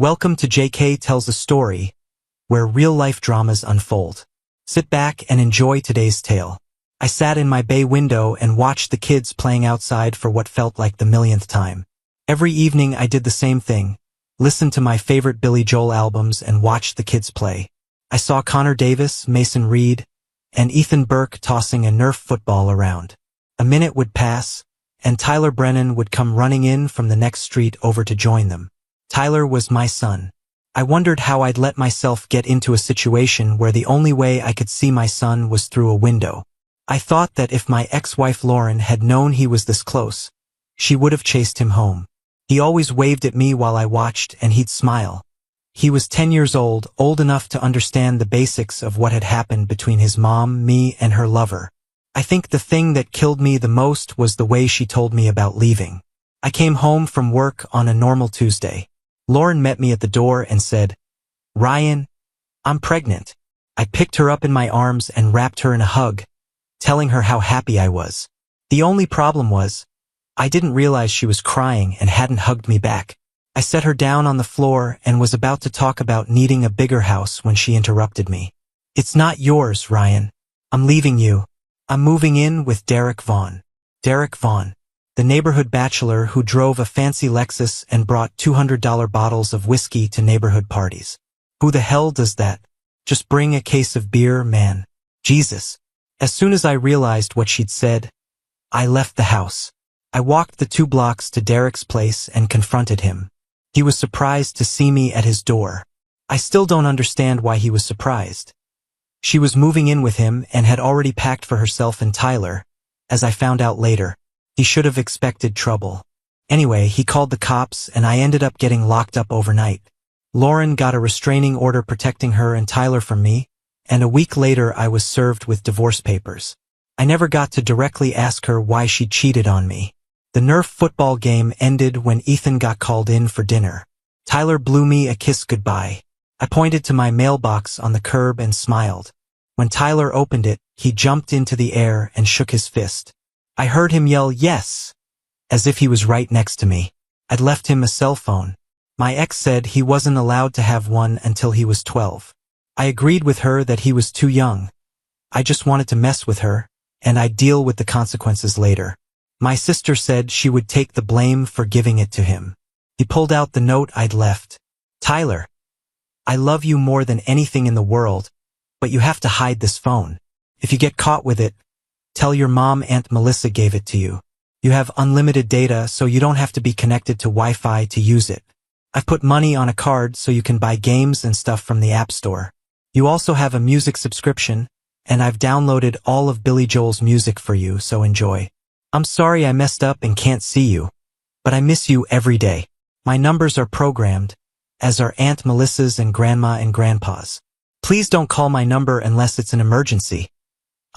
Welcome to JK Tells a Story, where real-life dramas unfold. Sit back and enjoy today's tale. I sat in my bay window and watched the kids playing outside for what felt like the millionth time. Every evening I did the same thing, listened to my favorite Billy Joel albums and watched the kids play. I saw Connor Davis, Mason Reed, and Ethan Burke tossing a Nerf football around. A minute would pass, and Tyler Brennan would come running in from the next street over to join them. Tyler was my son. I wondered how I'd let myself get into a situation where the only way I could see my son was through a window. I thought that if my ex-wife Lauren had known he was this close, she would have chased him home. He always waved at me while I watched, and he'd smile. He was 10 years old enough to understand the basics of what had happened between his mom, me, and her lover. I think the thing that killed me the most was the way she told me about leaving. I came home from work on a normal Tuesday. Lauren met me at the door and said, "Ryan, I'm pregnant." I picked her up in my arms and wrapped her in a hug, telling her how happy I was. The only problem was, I didn't realize she was crying and hadn't hugged me back. I set her down on the floor and was about to talk about needing a bigger house when she interrupted me. "It's not yours, Ryan. I'm leaving you. I'm moving in with Derek Vaughn." Derek Vaughn, the neighborhood bachelor who drove a fancy Lexus and brought $200 bottles of whiskey to neighborhood parties. Who the hell does that? Just bring a case of beer, man. Jesus. As soon as I realized what she'd said, I left the house. I walked the 2 blocks to Derek's place and confronted him. He was surprised to see me at his door. I still don't understand why he was surprised. She was moving in with him and had already packed for herself and Tyler, as I found out later. He should have expected trouble. Anyway, he called the cops and I ended up getting locked up overnight. Lauren got a restraining order protecting her and Tyler from me, and a week later I was served with divorce papers. I never got to directly ask her why she cheated on me. The Nerf football game ended when Ethan got called in for dinner. Tyler blew me a kiss goodbye. I pointed to my mailbox on the curb and smiled. When Tyler opened it, he jumped into the air and shook his fist. I heard him yell yes, as if he was right next to me. I'd left him a cell phone. My ex said he wasn't allowed to have one until he was 12. I agreed with her that he was too young. I just wanted to mess with her, and I'd deal with the consequences later. My sister said she would take the blame for giving it to him. He pulled out the note I'd left. "Tyler, I love you more than anything in the world, but you have to hide this phone. If you get caught with it, tell your mom Aunt Melissa gave it to you. You have unlimited data, so you don't have to be connected to Wi-Fi to use it. I've put money on a card so you can buy games and stuff from the App Store. You also have a music subscription, and I've downloaded all of Billy Joel's music for you, so enjoy. I'm sorry I messed up and can't see you, but I miss you every day. My numbers are programmed, as are Aunt Melissa's and Grandma and Grandpa's. Please don't call my number unless it's an emergency.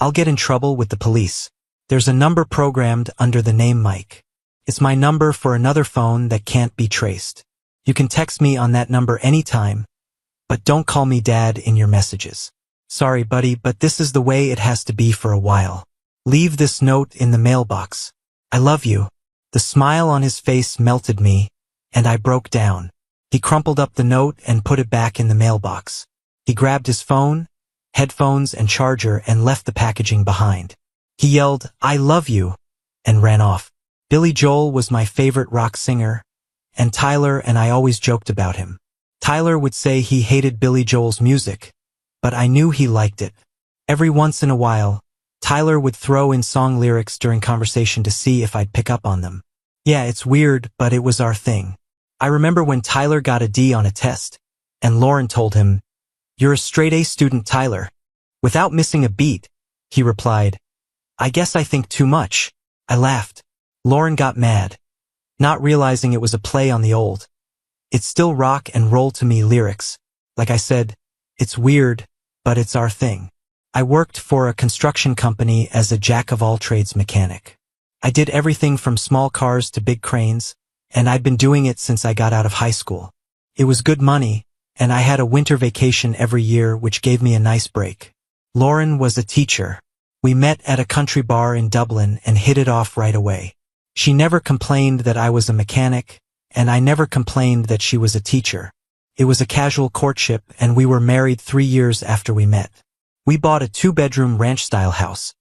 I'll get in trouble with the police. There's a number programmed under the name Mike. It's my number for another phone that can't be traced. You can text me on that number anytime, but don't call me Dad in your messages. Sorry, buddy, but this is the way it has to be for a while. Leave this note in the mailbox. I love you." The smile on his face melted me, and I broke down. He crumpled up the note and put it back in the mailbox. He grabbed his phone, headphones, and charger and left the packaging behind. He yelled, "I love you," and ran off. Billy Joel was my favorite rock singer, and Tyler and I always joked about him. Tyler would say he hated Billy Joel's music, but I knew he liked it. Every once in a while, Tyler would throw in song lyrics during conversation to see if I'd pick up on them. Yeah, it's weird, but it was our thing. I remember when Tyler got a D on a test, and Lauren told him, "You're a straight A student, Tyler." Without missing a beat, he replied, "I guess I think too much." I laughed. Lauren got mad, not realizing it was a play on the old "It's still rock and roll to me" lyrics. Like I said, it's weird, but it's our thing. I worked for a construction company as a jack-of-all-trades mechanic. I did everything from small cars to big cranes, and I'd been doing it since I got out of high school. It was good money, and I had a winter vacation every year, which gave me a nice break. Lauren was a teacher. We met at a country bar in Dublin and hit it off right away. She never complained that I was a mechanic, and I never complained that she was a teacher. It was a casual courtship and we were married 3 years after we met. We bought a 2-bedroom ranch-style house,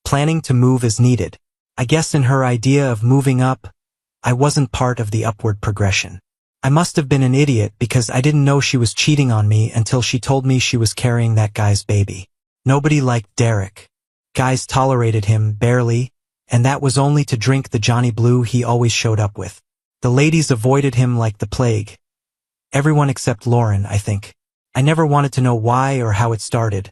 planning to move as needed. I guess in her idea of moving up, I wasn't part of the upward progression. I must have been an idiot because I didn't know she was cheating on me until she told me she was carrying that guy's baby. Nobody liked Derek. Guys tolerated him, barely, and that was only to drink the Johnny Blue he always showed up with. The ladies avoided him like the plague. Everyone except Lauren, I think. I never wanted to know why or how it started,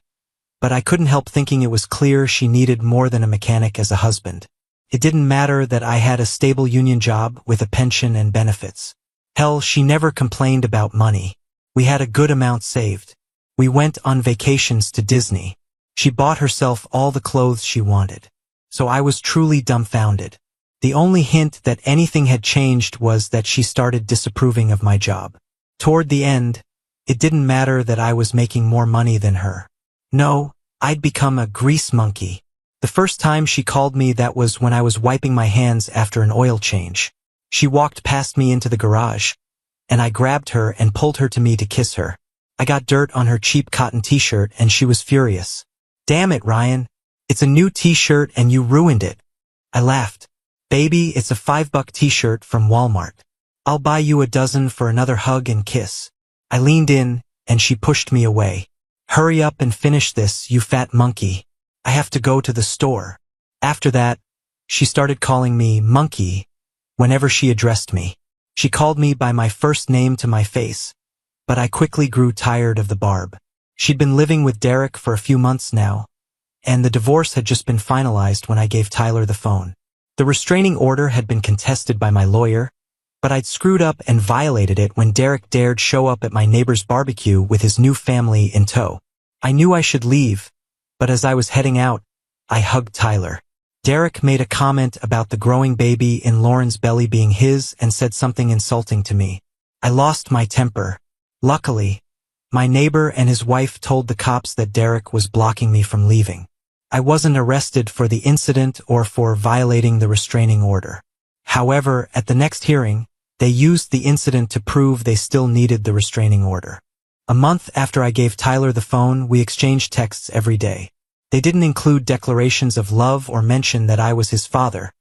but I couldn't help thinking it was clear she needed more than a mechanic as a husband. It didn't matter that I had a stable union job with a pension and benefits. Hell, she never complained about money. We had a good amount saved. We went on vacations to Disney. She bought herself all the clothes she wanted. So I was truly dumbfounded. The only hint that anything had changed was that she started disapproving of my job. Toward the end, it didn't matter that I was making more money than her. No, I'd become a grease monkey. The first time she called me, that was when I was wiping my hands after an oil change. She walked past me into the garage, and I grabbed her and pulled her to me to kiss her. I got dirt on her cheap cotton t-shirt and she was furious. "Damn it, Ryan. It's a new t-shirt and you ruined it." I laughed. "Baby, it's a $5 t-shirt from Walmart. I'll buy you a dozen for another hug and kiss." I leaned in, and she pushed me away. "Hurry up and finish this, you fat monkey. I have to go to the store." After that, she started calling me monkey whenever she addressed me. She called me by my first name to my face, but I quickly grew tired of the barb. She'd been living with Derek for a few months now, and the divorce had just been finalized when I gave Tyler the phone. The restraining order had been contested by my lawyer, but I'd screwed up and violated it when Derek dared show up at my neighbor's barbecue with his new family in tow. I knew I should leave, but as I was heading out, I hugged Tyler. Derek made a comment about the growing baby in Lauren's belly being his and said something insulting to me. I lost my temper. Luckily, my neighbor and his wife told the cops that Derek was blocking me from leaving. I wasn't arrested for the incident or for violating the restraining order. However, at the next hearing, they used the incident to prove they still needed the restraining order. A month after I gave Tyler the phone, we exchanged texts every day. They didn't include declarations of love or mention that I was his father,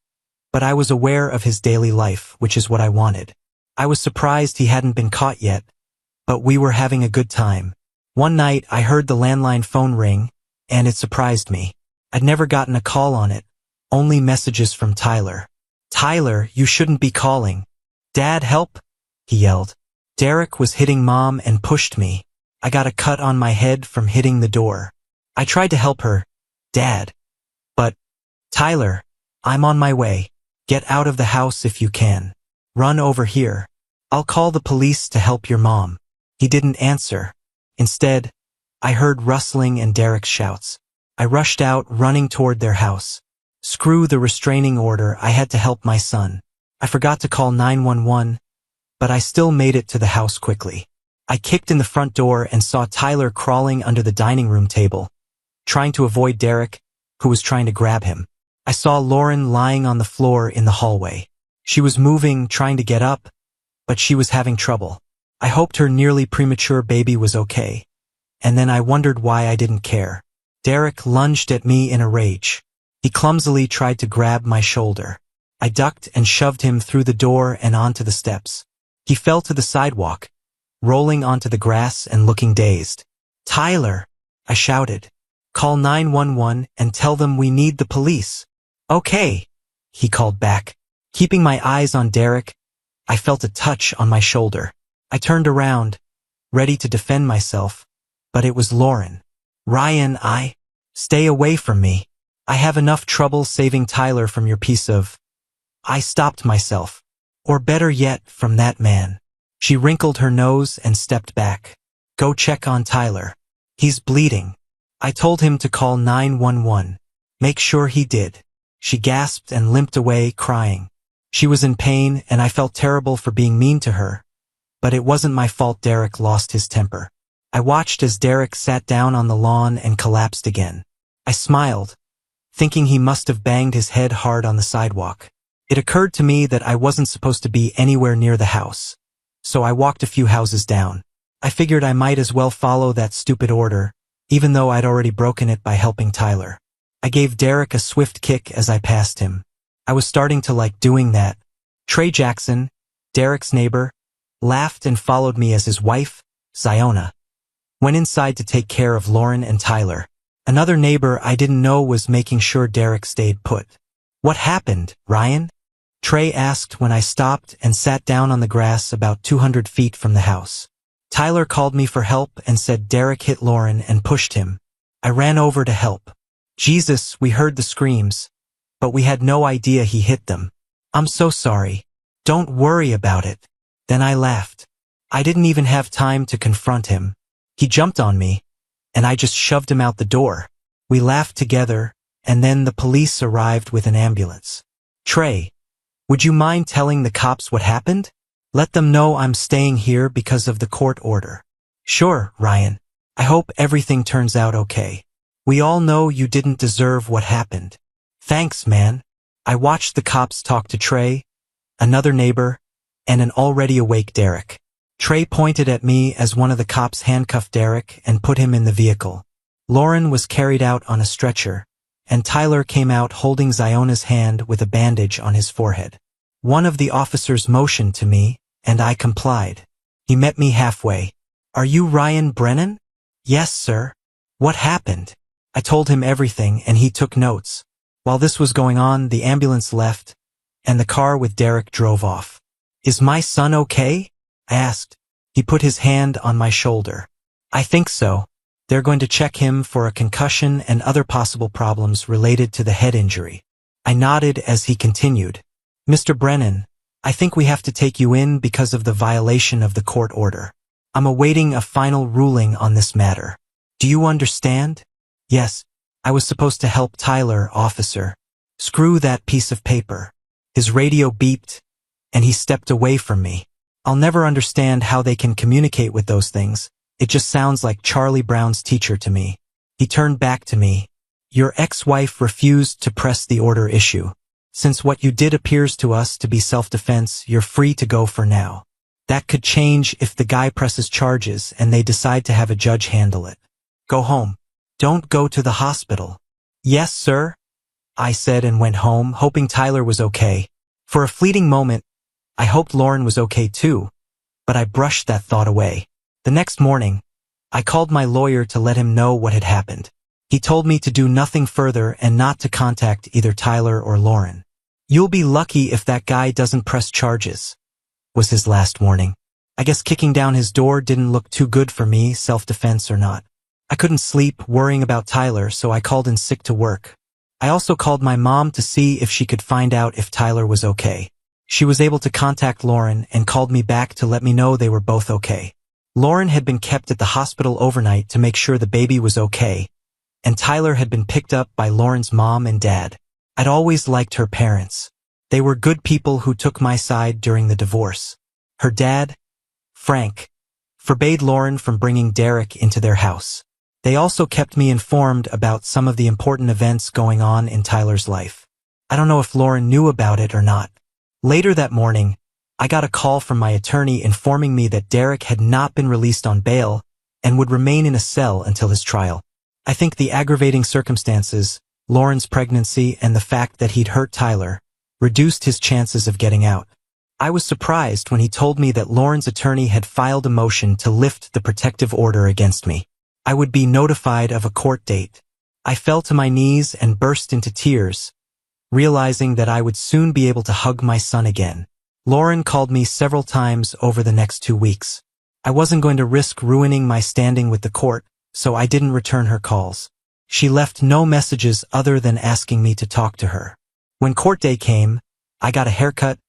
but I was aware of his daily life, which is what I wanted. I was surprised he hadn't been caught yet, but we were having a good time. One night, I heard the landline phone ring, and it surprised me. I'd never gotten a call on it, only messages from Tyler. "Tyler, you shouldn't be calling." "Dad, help!" he yelled. Derek was hitting Mom and pushed me. I got a cut on my head from hitting the door. I tried to help her, "Dad." But, "Tyler, I'm on my way. Get out of the house if you can. Run over here. I'll call the police to help your mom." He didn't answer. Instead, I heard rustling and Derek's shouts. I rushed out, running toward their house. Screw the restraining order, I had to help my son. I forgot to call 911, but I still made it to the house quickly. I kicked in the front door and saw Tyler crawling under the dining room table, trying to avoid Derek, who was trying to grab him. I saw Lauren lying on the floor in the hallway. She was moving, trying to get up, but she was having trouble. I hoped her nearly premature baby was okay, and then I wondered why I didn't care. Derek lunged at me in a rage. He clumsily tried to grab my shoulder. I ducked and shoved him through the door and onto the steps. He fell to the sidewalk, rolling onto the grass and looking dazed. "Tyler," I shouted. "Call 911 and tell them we need the police." "Okay," he called back. Keeping my eyes on Derek, I felt a touch on my shoulder. I turned around, ready to defend myself, but it was Lauren. "Ryan, stay away from me. I have enough trouble saving Tyler from your piece of—" I stopped myself. "Or better yet, from that man." She wrinkled her nose and stepped back. "Go check on Tyler. He's bleeding." I told him to call 911. Make sure he did. She gasped and limped away, crying. She was in pain, and I felt terrible for being mean to her. But it wasn't my fault Derek lost his temper. I watched as Derek sat down on the lawn and collapsed again. I smiled, thinking he must have banged his head hard on the sidewalk. It occurred to me that I wasn't supposed to be anywhere near the house, so I walked a few houses down. I figured I might as well follow that stupid order, even though I'd already broken it by helping Tyler. I gave Derek a swift kick as I passed him. I was starting to like doing that. Trey Jackson, Derek's neighbor, laughed and followed me as his wife, Ziona, went inside to take care of Lauren and Tyler. Another neighbor I didn't know was making sure Derek stayed put. "What happened, Ryan?" Trey asked when I stopped and sat down on the grass about 200 feet from the house. Tyler called me for help and said Derek hit Lauren and pushed him. I ran over to help. Jesus, we heard the screams, but we had no idea he hit them. "I'm so sorry. Don't worry about it." Then I laughed. I didn't even have time to confront him. He jumped on me, and I just shoved him out the door. We laughed together, and then the police arrived with an ambulance. "Trey, would you mind telling the cops what happened? Let them know I'm staying here because of the court order." "Sure, Ryan. I hope everything turns out okay. We all know you didn't deserve what happened." "Thanks, man." I watched the cops talk to Trey, another neighbor, and an already awake Derek. Trey pointed at me as one of the cops handcuffed Derek and put him in the vehicle. Lauren was carried out on a stretcher, and Tyler came out holding Ziona's hand with a bandage on his forehead. One of the officers motioned to me, and I complied. He met me halfway. "Are you Ryan Brennan?" "Yes, sir." "What happened?" I told him everything, and he took notes. While this was going on, the ambulance left, and the car with Derek drove off. "Is my son okay?" I asked. He put his hand on my shoulder. "I think so. They're going to check him for a concussion and other possible problems related to the head injury." I nodded as he continued. "Mr. Brennan, I think we have to take you in because of the violation of the court order. I'm awaiting a final ruling on this matter. Do you understand?" "Yes. I was supposed to help Tyler, officer." "Screw that piece of paper." His radio beeped, and he stepped away from me. I'll never understand how they can communicate with those things. It just sounds like Charlie Brown's teacher to me. He turned back to me. "Your ex-wife refused to press the order issue. Since what you did appears to us to be self-defense, you're free to go for now. That could change if the guy presses charges and they decide to have a judge handle it. Go home. Don't go to the hospital." "Yes, sir," I said and went home, hoping Tyler was okay. For a fleeting moment, I hoped Lauren was okay too, but I brushed that thought away. The next morning, I called my lawyer to let him know what had happened. He told me to do nothing further and not to contact either Tyler or Lauren. "You'll be lucky if that guy doesn't press charges," was his last warning. I guess kicking down his door didn't look too good for me, self-defense or not. I couldn't sleep worrying about Tyler, so I called in sick to work. I also called my mom to see if she could find out if Tyler was okay. She was able to contact Lauren and called me back to let me know they were both okay. Lauren had been kept at the hospital overnight to make sure the baby was okay, and Tyler had been picked up by Lauren's mom and dad. I'd always liked her parents. They were good people who took my side during the divorce. Her dad, Frank, forbade Lauren from bringing Derek into their house. They also kept me informed about some of the important events going on in Tyler's life. I don't know if Lauren knew about it or not. Later that morning, I got a call from my attorney informing me that Derek had not been released on bail and would remain in a cell until his trial. I think the aggravating circumstances, Lauren's pregnancy and the fact that he'd hurt Tyler, reduced his chances of getting out. I was surprised when he told me that Lauren's attorney had filed a motion to lift the protective order against me. I would be notified of a court date. I fell to my knees and burst into tears, realizing that I would soon be able to hug my son again. Lauren called me several times over the next 2 weeks. I wasn't going to risk ruining my standing with the court, so I didn't return her calls. She left no messages other than asking me to talk to her. When court day came, I got a haircut,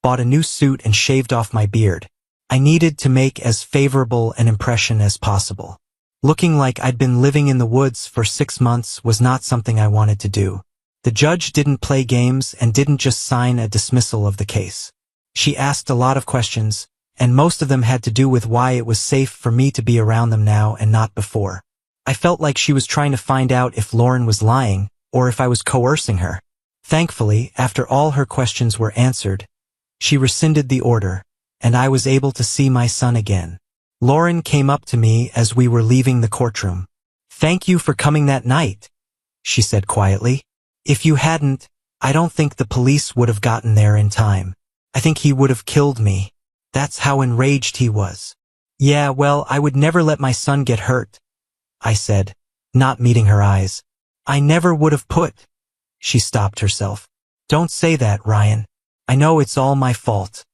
bought a new suit and shaved off my beard. I needed to make as favorable an impression as possible. Looking like I'd been living in the woods for 6 months was not something I wanted to do. The judge didn't play games and didn't just sign a dismissal of the case. She asked a lot of questions, and most of them had to do with why it was safe for me to be around them now and not before. I felt like she was trying to find out if Lauren was lying or if I was coercing her. Thankfully, after all her questions were answered, she rescinded the order, and I was able to see my son again. Lauren came up to me as we were leaving the courtroom. "Thank you for coming that night," she said quietly. "If you hadn't, I don't think the police would have gotten there in time. I think he would have killed me." That's how enraged he was. "Yeah, well, I would never let my son get hurt," I said, not meeting her eyes. "I never would have put—" She stopped herself. "Don't say that, Ryan. I know it's all my fault.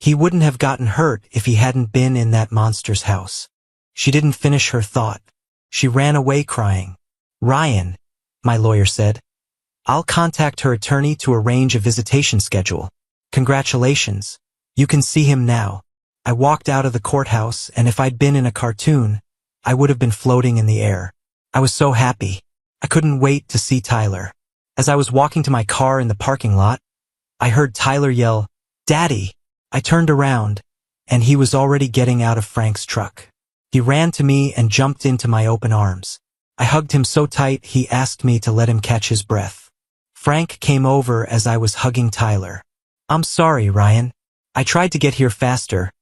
He wouldn't have gotten hurt if he hadn't been in that monster's house." She didn't finish her thought. She ran away crying. "Ryan," my lawyer said, "I'll contact her attorney to arrange a visitation schedule. Congratulations. You can see him now." I walked out of the courthouse, and if I'd been in a cartoon, I would have been floating in the air. I was so happy. I couldn't wait to see Tyler. As I was walking to my car in the parking lot, I heard Tyler yell, "Daddy!" I turned around, and he was already getting out of Frank's truck. He ran to me and jumped into my open arms. I hugged him so tight he asked me to let him catch his breath. Frank came over as I was hugging Tyler. "I'm sorry, Ryan. I tried to get here faster,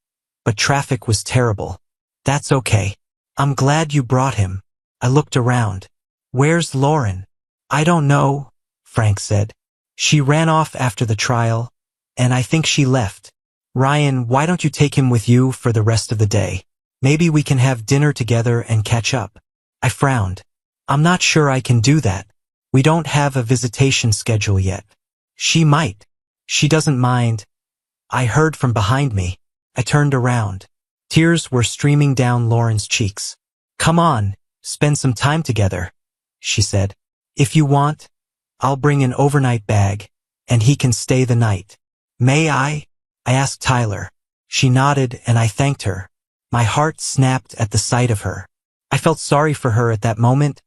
but traffic was terrible." "That's okay. I'm glad you brought him." I looked around. "Where's Lauren?" "I don't know," Frank said. "She ran off after the trial, and I think she left." "Ryan, why don't you take him with you for the rest of the day? Maybe we can have dinner together and catch up." I frowned. "I'm not sure I can do that. We don't have a visitation schedule yet." "She might. She doesn't mind." I heard from behind me. I turned around. Tears were streaming down Lauren's cheeks. "Come on, spend some time together," she said. "If you want, I'll bring an overnight bag, and he can stay the night." "May I?" I asked Tyler. She nodded, and I thanked her. My heart snapped at the sight of her. I felt sorry for her at that moment,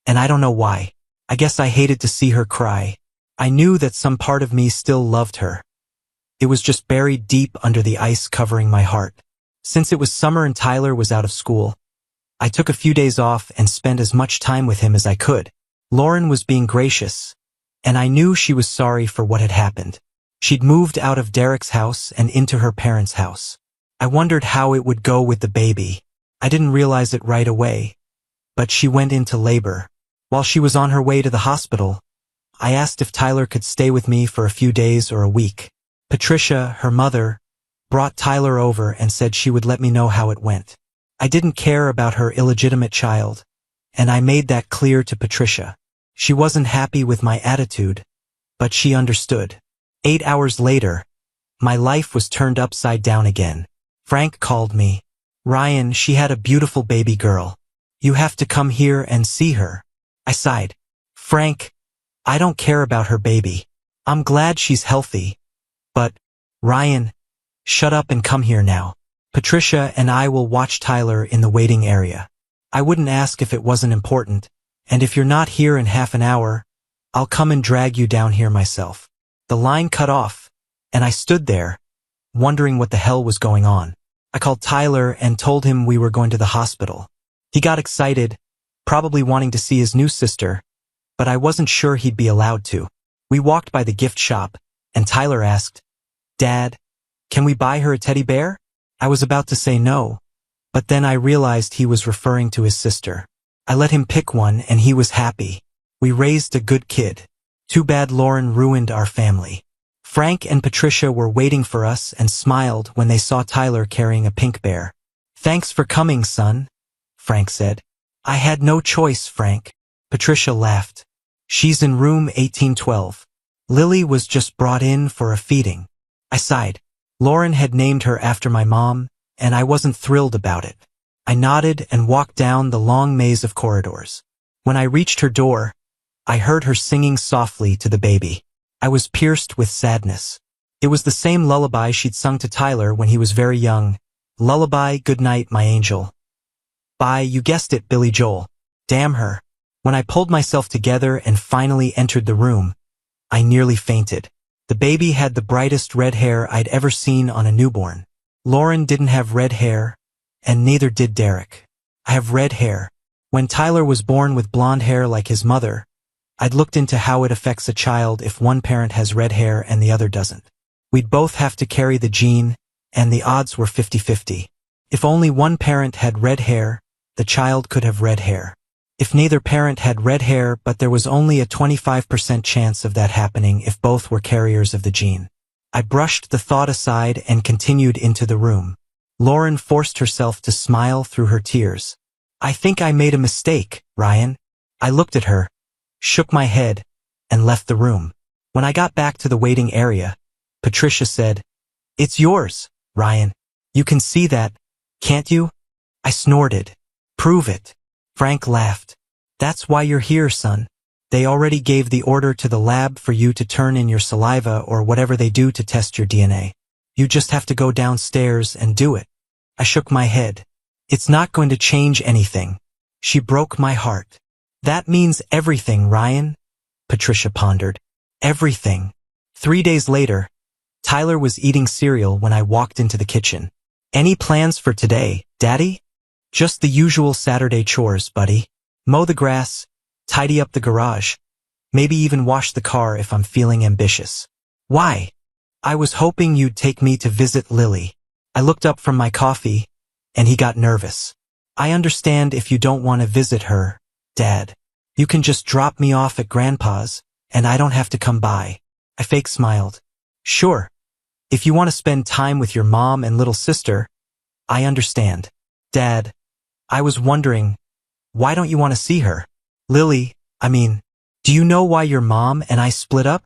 and I don't know why. I guess I hated to see her cry. I knew that some part of me still loved her. It was just buried deep under the ice covering my heart. Since it was summer and Tyler was out of school, I took a few days off and spent as much time with him as I could. Lauren was being gracious, and I knew she was sorry for what had happened. She'd moved out of Derek's house and into her parents' house. I wondered how it would go with the baby. I didn't realize it right away, but she went into labor. While she was on her way to the hospital, I asked if Tyler could stay with me for a few days or a week. Patricia, her mother, brought Tyler over and said she would let me know how it went. I didn't care about her illegitimate child, and I made that clear to Patricia. She wasn't happy with my attitude, but she understood. 8 hours later, my life was turned upside down again. Frank called me. "Ryan, she had a beautiful baby girl. You have to come here and see her." I sighed. "Frank, I don't care about her baby. I'm glad she's healthy. But, Ryan, shut up and come here now. Patricia and I will watch Tyler in the waiting area. I wouldn't ask if it wasn't important, and if you're not here in half an hour, I'll come and drag you down here myself." The line cut off, and I stood there, wondering what the hell was going on. I called Tyler and told him we were going to the hospital. He got excited, probably wanting to see his new sister, but I wasn't sure he'd be allowed to. We walked by the gift shop, and Tyler asked, "Dad, can we buy her a teddy bear?" I was about to say no, but then I realized he was referring to his sister. I let him pick one, and he was happy. We raised a good kid. Too bad Lauren ruined our family. Frank and Patricia were waiting for us and smiled when they saw Tyler carrying a pink bear. "Thanks for coming, son," Frank said. "I had no choice, Frank." Patricia laughed. "She's in room 1812. Lily was just brought in for a feeding." I sighed. Lauren had named her after my mom, and I wasn't thrilled about it. I nodded and walked down the long maze of corridors. When I reached her door, I heard her singing softly to the baby. I was pierced with sadness. It was the same lullaby she'd sung to Tyler when he was very young. "Lullaby, good night, my angel." By, you guessed it, Billy Joel. Damn her. When I pulled myself together and finally entered the room, I nearly fainted. The baby had the brightest red hair I'd ever seen on a newborn. Lauren didn't have red hair, and neither did Derek. I have red hair. When Tyler was born with blonde hair like his mother, I'd looked into how it affects a child if one parent has red hair and the other doesn't. We'd both have to carry the gene, and the odds were 50-50. If only one parent had red hair, the child could have red hair. If neither parent had red hair, but there was only a 25% chance of that happening if both were carriers of the gene. I brushed the thought aside and continued into the room. Lauren forced herself to smile through her tears. I think I made a mistake, Ryan. I looked at her, shook my head, and left the room. When I got back to the waiting area, Patricia said, "It's yours, Ryan. You can see that, can't you?" I snorted. "Prove it." Frank laughed. "That's why you're here, son. They already gave the order to the lab for you to turn in your saliva or whatever they do to test your DNA. You just have to go downstairs and do it." I shook my head. "It's not going to change anything." She broke my heart. "That means everything, Ryan," Patricia pondered. "Everything." 3 days later, Tyler was eating cereal when I walked into the kitchen. "Any plans for today, Daddy?" "Just the usual Saturday chores, buddy. Mow the grass, tidy up the garage, maybe even wash the car if I'm feeling ambitious." "Why?" "I was hoping you'd take me to visit Lily." I looked up from my coffee, and he got nervous. "I understand if you don't want to visit her, Dad. You can just drop me off at Grandpa's, and I don't have to come by." I fake smiled. "Sure. If you want to spend time with your mom and little sister, I understand." "Dad, I was wondering, why don't you want to see her? Lily, do you know why your mom and I split up?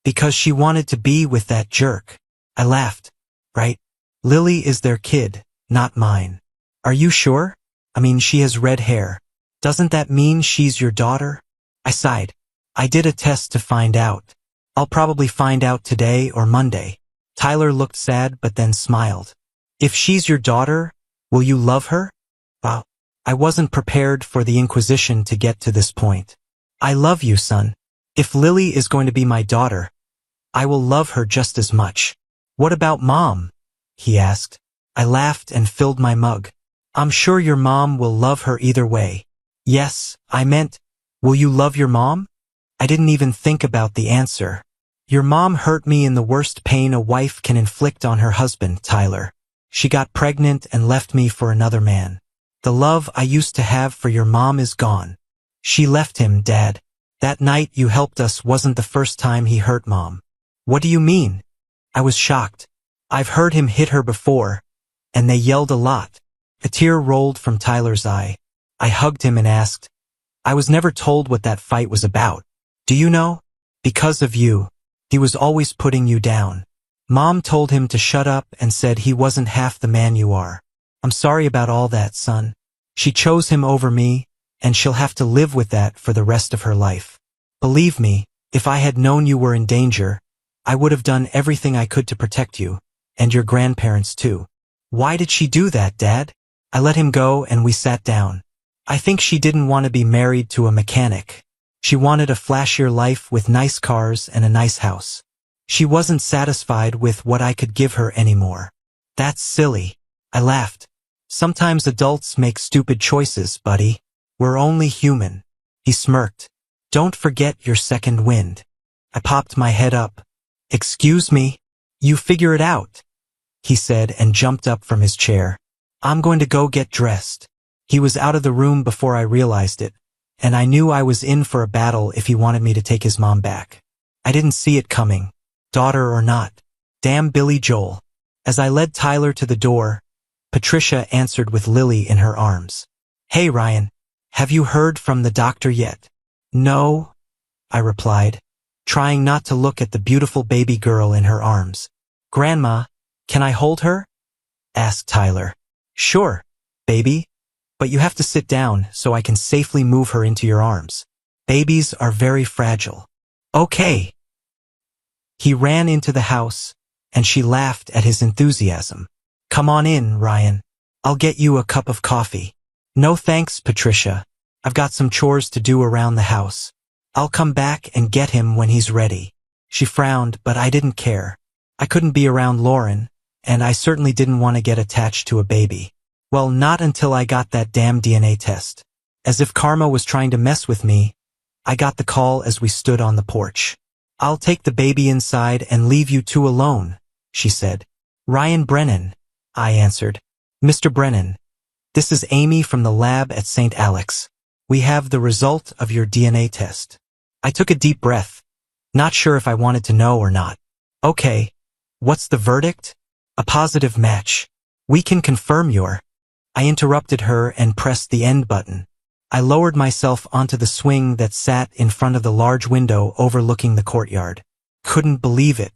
Because she wanted to be with that jerk." I laughed. "Right. Lily is their kid, not mine." "Are you sure? She has red hair. Doesn't that mean she's your daughter?" I sighed. "I did a test to find out. I'll probably find out today or Monday." Tyler looked sad but then smiled. "If she's your daughter, will you love her?" Wow. I wasn't prepared for the Inquisition to get to this point. "I love you, son. If Lily is going to be my daughter, I will love her just as much." "What about Mom?" he asked. I laughed and filled my mug. "I'm sure your mom will love her either way." "Yes, I meant, will you love your mom?" I didn't even think about the answer. "Your mom hurt me in the worst pain a wife can inflict on her husband, Tyler. She got pregnant and left me for another man. The love I used to have for your mom is gone. She left him, Dad. That night you helped us wasn't the first time he hurt Mom." "What do you mean?" I was shocked. "I've heard him hit her before, and they yelled a lot." A tear rolled from Tyler's eye. I hugged him and asked, "I was never told what that fight was about. Do you know? Because of you. He was always putting you down. Mom told him to shut up and said he wasn't half the man you are. I'm sorry about all that, son. She chose him over me, and she'll have to live with that for the rest of her life. Believe me, if I had known you were in danger, I would have done everything I could to protect you, and your grandparents too." "Why did she do that, Dad?" I let him go and we sat down. "I think she didn't want to be married to a mechanic. She wanted a flashier life with nice cars and a nice house. She wasn't satisfied with what I could give her anymore." "That's silly." I laughed. "Sometimes adults make stupid choices, buddy. We're only human." He smirked. "Don't forget your second wind." I popped my head up. "Excuse me?" "You figure it out," he said and jumped up from his chair. "I'm going to go get dressed." He was out of the room before I realized it, and I knew I was in for a battle if he wanted me to take his mom back. I didn't see it coming, daughter or not. Damn Billy Joel. As I led Tyler to the door, Patricia answered with Lily in her arms. "Hey Ryan, have you heard from the doctor yet?" "No," I replied, trying not to look at the beautiful baby girl in her arms. "Grandma, can I hold her?" asked Tyler. "Sure, baby, but you have to sit down so I can safely move her into your arms. Babies are very fragile." "Okay." He ran into the house, and she laughed at his enthusiasm. "Come on in, Ryan. I'll get you a cup of coffee." "No thanks, Patricia. I've got some chores to do around the house. I'll come back and get him when he's ready." She frowned, but I didn't care. I couldn't be around Lauren, and I certainly didn't want to get attached to a baby. Well, not until I got that damn DNA test. As if karma was trying to mess with me, I got the call as we stood on the porch. "I'll take the baby inside and leave you two alone," she said. "Ryan Brennan," I answered. Mr. Brennan, this is Amy from the lab at St. Alex. We have the result of your DNA test. I took a deep breath, not sure if I wanted to know or not. Okay, what's the verdict? A positive match. We can confirm your... I interrupted her and pressed the end button. I lowered myself onto the swing that sat in front of the large window overlooking the courtyard. Couldn't believe it.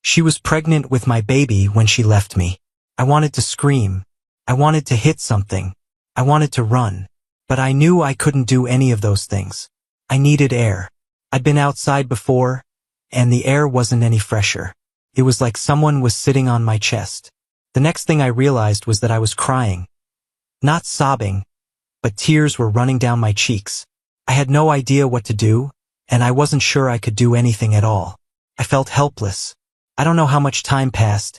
She was pregnant with my baby when she left me. I wanted to scream. I wanted to hit something. I wanted to run. But I knew I couldn't do any of those things. I needed air. I'd been outside before, and the air wasn't any fresher. It was like someone was sitting on my chest. The next thing I realized was that I was crying. Not sobbing, but tears were running down my cheeks. I had no idea what to do, and I wasn't sure I could do anything at all. I felt helpless. I don't know how much time passed,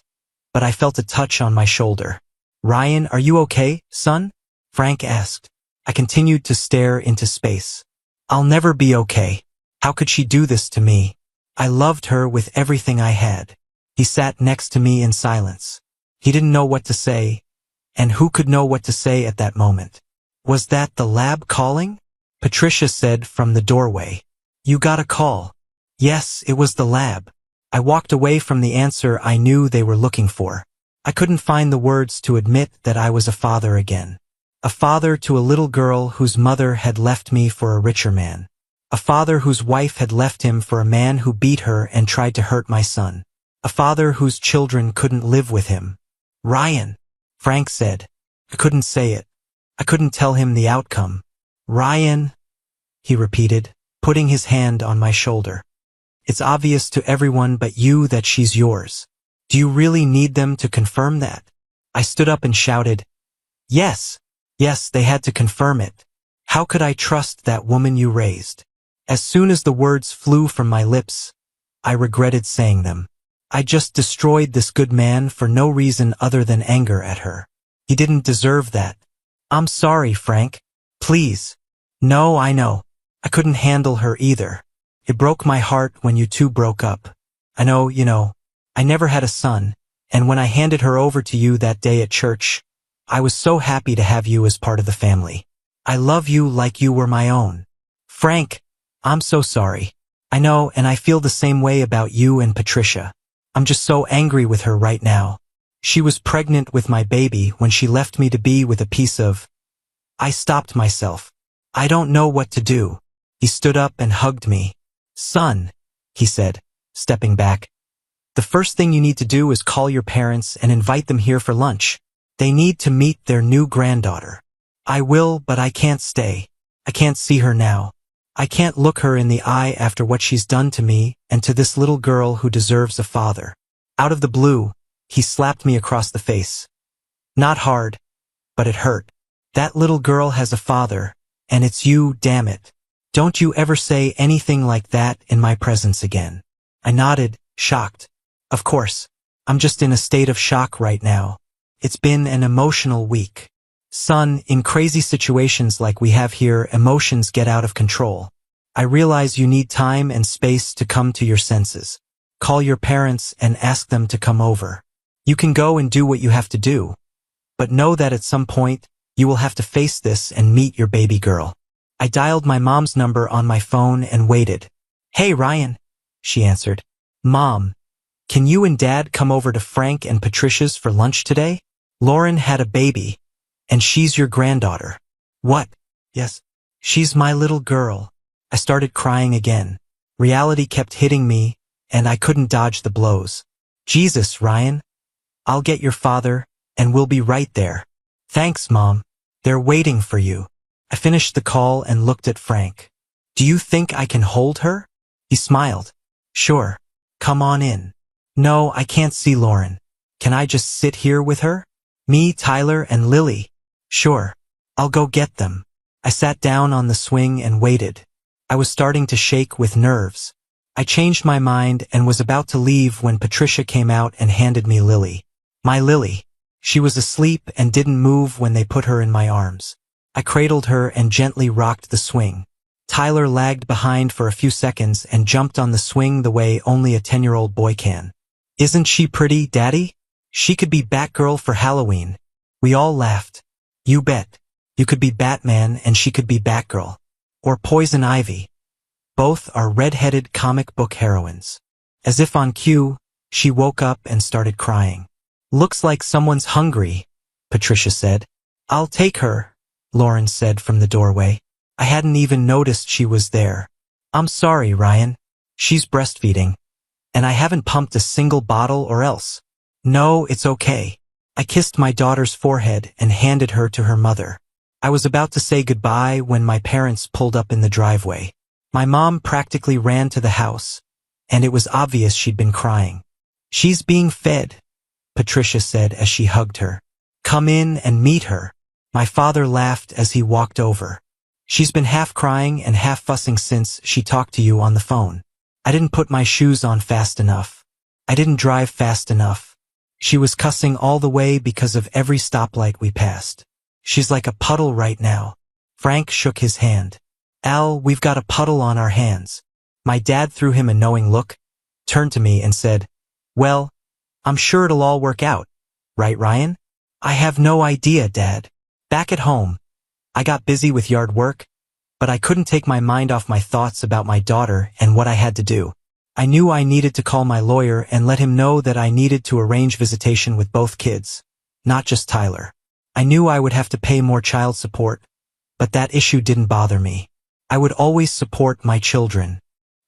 but I felt a touch on my shoulder. Ryan, are you okay, son? Frank asked. I continued to stare into space. I'll never be okay. How could she do this to me? I loved her with everything I had. He sat next to me in silence. He didn't know what to say, and who could know what to say at that moment? Was that the lab calling? Patricia said from the doorway. You got a call. Yes, it was the lab. I walked away from the answer I knew they were looking for. I couldn't find the words to admit that I was a father again. A father to a little girl whose mother had left me for a richer man. A father whose wife had left him for a man who beat her and tried to hurt my son. A father whose children couldn't live with him. Ryan, Frank said. I couldn't say it. I couldn't tell him the outcome. Ryan, he repeated, putting his hand on my shoulder. It's obvious to everyone but you that she's yours. Do you really need them to confirm that? I stood up and shouted, Yes, yes, they had to confirm it. How could I trust that woman you raised? As soon as the words flew from my lips, I regretted saying them. I just destroyed this good man for no reason other than anger at her. He didn't deserve that. I'm sorry, Frank. Please. No, I know. I couldn't handle her either. It broke my heart when you two broke up. I know, I never had a son, and when I handed her over to you that day at church, I was so happy to have you as part of the family. I love you like you were my own. Frank, I'm so sorry. I know, and I feel the same way about you and Patricia. I'm just so angry with her right now. She was pregnant with my baby when she left me to be with a piece of... I stopped myself. I don't know what to do. He stood up and hugged me. Son, he said, stepping back. The first thing you need to do is call your parents and invite them here for lunch. They need to meet their new granddaughter. I will, but I can't stay. I can't see her now. I can't look her in the eye after what she's done to me and to this little girl who deserves a father. Out of the blue, he slapped me across the face. Not hard, but it hurt. That little girl has a father, and it's you, damn it. Don't you ever say anything like that in my presence again. I nodded, shocked. Of course. I'm just in a state of shock right now. It's been an emotional week. Son, in crazy situations like we have here, emotions get out of control. I realize you need time and space to come to your senses. Call your parents and ask them to come over. You can go and do what you have to do. But know that at some point, you will have to face this and meet your baby girl. I dialed my mom's number on my phone and waited. Hey, Ryan, she answered. Mom, can you and Dad come over to Frank and Patricia's for lunch today? Lauren had a baby, and she's your granddaughter. What? Yes, she's my little girl. I started crying again. Reality kept hitting me, and I couldn't dodge the blows. Jesus, Ryan. I'll get your father, and we'll be right there. Thanks, Mom. They're waiting for you. I finished the call and looked at Frank. Do you think I can hold her? He smiled. Sure. Come on in. No, I can't see Lauren. Can I just sit here with her? Me, Tyler, and Lily. Sure. I'll go get them. I sat down on the swing and waited. I was starting to shake with nerves. I changed my mind and was about to leave when Patricia came out and handed me Lily. My Lily. She was asleep and didn't move when they put her in my arms. I cradled her and gently rocked the swing. Tyler lagged behind for a few seconds and jumped on the swing the way only a 10-year-old boy can. Isn't she pretty, Daddy? She could be Batgirl for Halloween. We all laughed. You bet. You could be Batman and she could be Batgirl. Or Poison Ivy. Both are red-headed comic book heroines. As if on cue, she woke up and started crying. Looks like someone's hungry, Patricia said. I'll take her, Lauren said from the doorway. I hadn't even noticed she was there. I'm sorry, Ryan. She's breastfeeding. And I haven't pumped a single bottle or else. No, it's okay. I kissed my daughter's forehead and handed her to her mother. I was about to say goodbye when my parents pulled up in the driveway. My mom practically ran to the house, and it was obvious she'd been crying. She's being fed, Patricia said as she hugged her. Come in and meet her. My father laughed as he walked over. She's been half crying and half fussing since she talked to you on the phone. I didn't put my shoes on fast enough. I didn't drive fast enough. She was cussing all the way because of every stoplight we passed. She's like a puddle right now. Frank shook his hand. Al, we've got a puddle on our hands. My dad threw him a knowing look, turned to me and said, well, I'm sure it'll all work out. Right, Ryan? I have no idea, Dad. Back at home, I got busy with yard work, but I couldn't take my mind off my thoughts about my daughter and what I had to do. I knew I needed to call my lawyer and let him know that I needed to arrange visitation with both kids, not just Tyler. I knew I would have to pay more child support, but that issue didn't bother me. I would always support my children.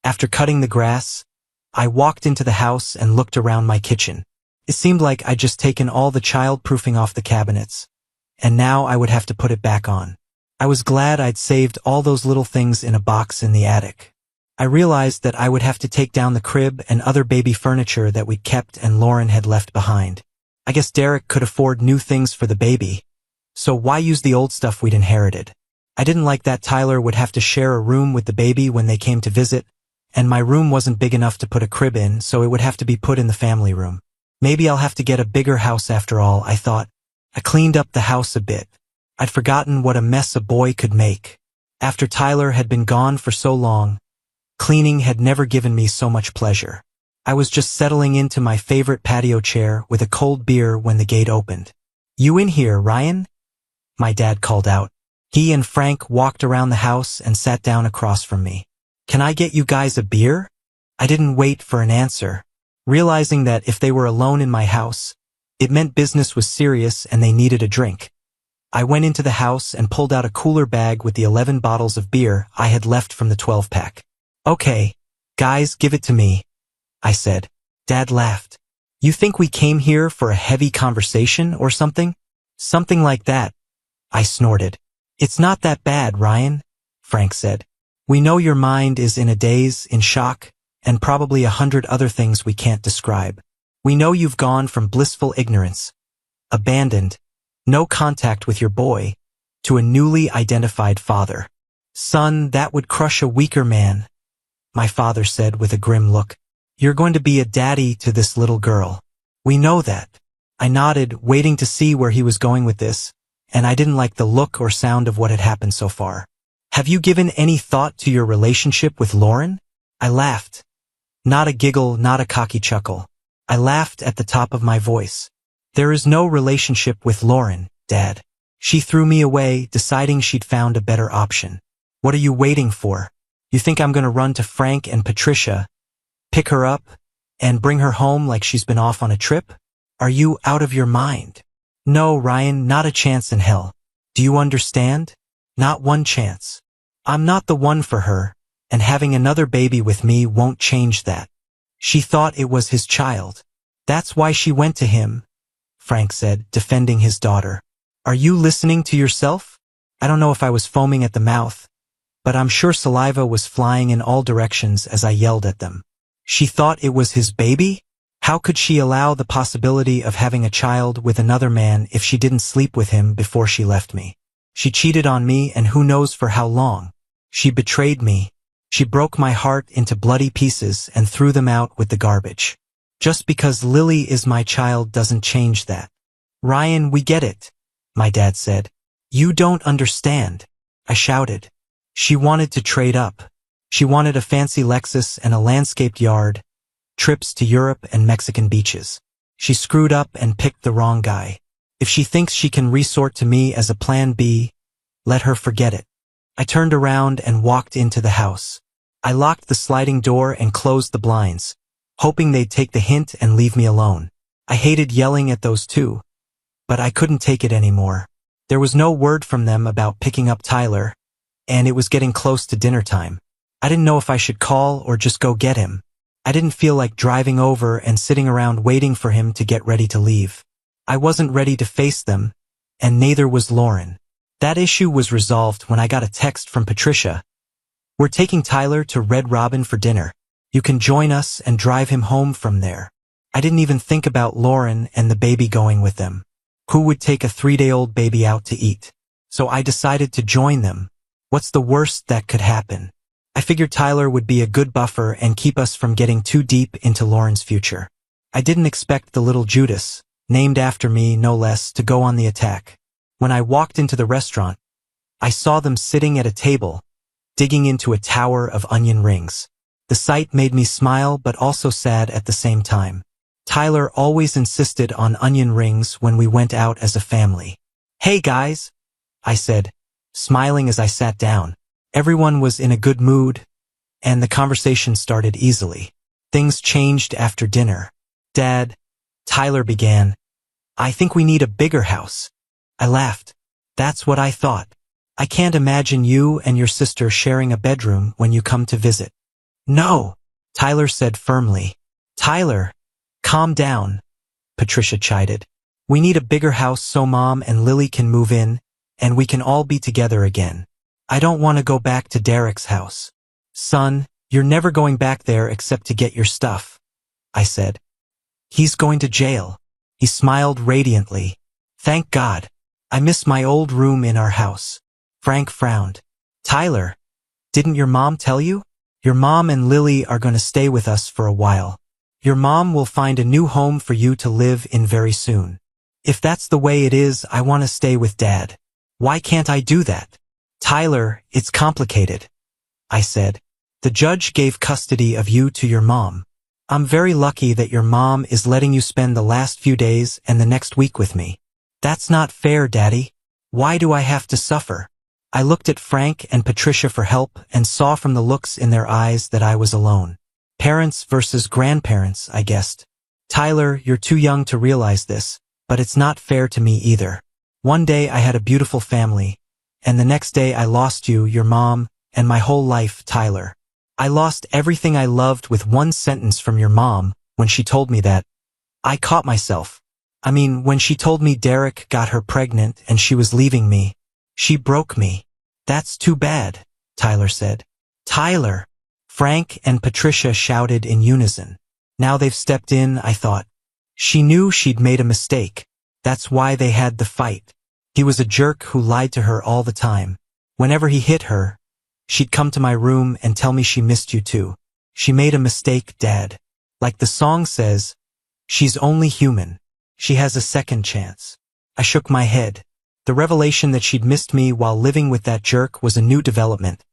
After cutting the grass, I walked into the house and looked around my kitchen. It seemed like I'd just taken all the child-proofing off the cabinets, and now I would have to put it back on. I was glad I'd saved all those little things in a box in the attic. I realized that I would have to take down the crib and other baby furniture that we'd kept and Lauren had left behind. I guess Derek could afford new things for the baby, so why use the old stuff we'd inherited? I didn't like that Tyler would have to share a room with the baby when they came to visit, and my room wasn't big enough to put a crib in, so it would have to be put in the family room. Maybe I'll have to get a bigger house after all, I thought. I cleaned up the house a bit. I'd forgotten what a mess a boy could make. After Tyler had been gone for so long, cleaning had never given me so much pleasure. I was just settling into my favorite patio chair with a cold beer when the gate opened. You in here, Ryan? My dad called out. He and Frank walked around the house and sat down across from me. Can I get you guys a beer? I didn't wait for an answer. Realizing that if they were alone in my house, it meant business was serious and they needed a drink. I went into the house and pulled out a cooler bag with the 11 bottles of beer I had left from the 12-pack. Okay, guys, give it to me, I said. Dad laughed. You think we came here for a heavy conversation or something? Something like that, I snorted. It's not that bad, Ryan, Frank said. We know your mind is in a daze, in shock, and probably 100 other things we can't describe. We know you've gone from blissful ignorance, abandoned, no contact with your boy, to a newly identified father. Son, that would crush a weaker man, my father said with a grim look. You're going to be a daddy to this little girl. We know that. I nodded, waiting to see where he was going with this, and I didn't like the look or sound of what had happened so far. Have you given any thought to your relationship with Lauren? I laughed. Not a giggle, not a cocky chuckle. I laughed at the top of my voice. There is no relationship with Lauren, Dad. She threw me away, deciding she'd found a better option. What are you waiting for? You think I'm going to run to Frank and Patricia, pick her up, and bring her home like she's been off on a trip? Are you out of your mind? No, Ryan, not a chance in hell. Do you understand? Not one chance. I'm not the one for her, and having another baby with me won't change that. She thought it was his child. That's why she went to him, Frank said, defending his daughter. Are you listening to yourself? I don't know if I was foaming at the mouth, but I'm sure saliva was flying in all directions as I yelled at them. She thought it was his baby? How could she allow the possibility of having a child with another man if she didn't sleep with him before she left me? She cheated on me, and who knows for how long. She betrayed me. She broke my heart into bloody pieces and threw them out with the garbage. Just because Lily is my child doesn't change that. Ryan, we get it, my dad said. You don't understand, I shouted. She wanted to trade up. She wanted a fancy Lexus and a landscaped yard, trips to Europe and Mexican beaches. She screwed up and picked the wrong guy. If she thinks she can resort to me as a plan B, let her forget it. I turned around and walked into the house. I locked the sliding door and closed the blinds, hoping they'd take the hint and leave me alone. I hated yelling at those two, but I couldn't take it anymore. There was no word from them about picking up Tyler, and it was getting close to dinner time. I didn't know if I should call or just go get him. I didn't feel like driving over and sitting around waiting for him to get ready to leave. I wasn't ready to face them, and neither was Lauren. That issue was resolved when I got a text from Patricia. We're taking Tyler to Red Robin for dinner. You can join us and drive him home from there. I didn't even think about Lauren and the baby going with them. Who would take a 3-day-old baby out to eat? So I decided to join them. What's the worst that could happen? I figured Tyler would be a good buffer and keep us from getting too deep into Lauren's future. I didn't expect the little Judas, named after me no less, to go on the attack. When I walked into the restaurant, I saw them sitting at a table, digging into a tower of onion rings. The sight made me smile but also sad at the same time. Tyler always insisted on onion rings when we went out as a family. Hey guys, I said, smiling as I sat down. Everyone was in a good mood, and the conversation started easily. Things changed after dinner. Dad, Tyler began, I think we need a bigger house. I laughed. That's what I thought. I can't imagine you and your sister sharing a bedroom when you come to visit. No, Tyler said firmly. Tyler, calm down, Patricia chided. We need a bigger house so Mom and Lily can move in, and we can all be together again. I don't want to go back to Derek's house. Son, you're never going back there except to get your stuff, I said. He's going to jail. He smiled radiantly. Thank God. I miss my old room in our house. Frank frowned. Tyler, didn't your mom tell you? Your mom and Lily are going to stay with us for a while. Your mom will find a new home for you to live in very soon. If that's the way it is, I want to stay with Dad. Why can't I do that? Tyler, it's complicated, I said. The judge gave custody of you to your mom. I'm very lucky that your mom is letting you spend the last few days and the next week with me. That's not fair, Daddy. Why do I have to suffer? I looked at Frank and Patricia for help and saw from the looks in their eyes that I was alone. Parents versus grandparents, I guessed. Tyler, you're too young to realize this, but it's not fair to me either. One day I had a beautiful family, and the next day I lost you, your mom, and my whole life, Tyler. I lost everything I loved with one sentence from your mom when she told me that. I caught myself. When she told me Derek got her pregnant and she was leaving me. She broke me. That's too bad, Tyler said. Tyler! Frank and Patricia shouted in unison. Now they've stepped in, I thought. She knew she'd made a mistake. That's why they had the fight. He was a jerk who lied to her all the time. Whenever he hit her, she'd come to my room and tell me she missed you too. She made a mistake, Dad. Like the song says, she's only human. She has a second chance. I shook my head. The revelation that she'd missed me while living with that jerk was a new development.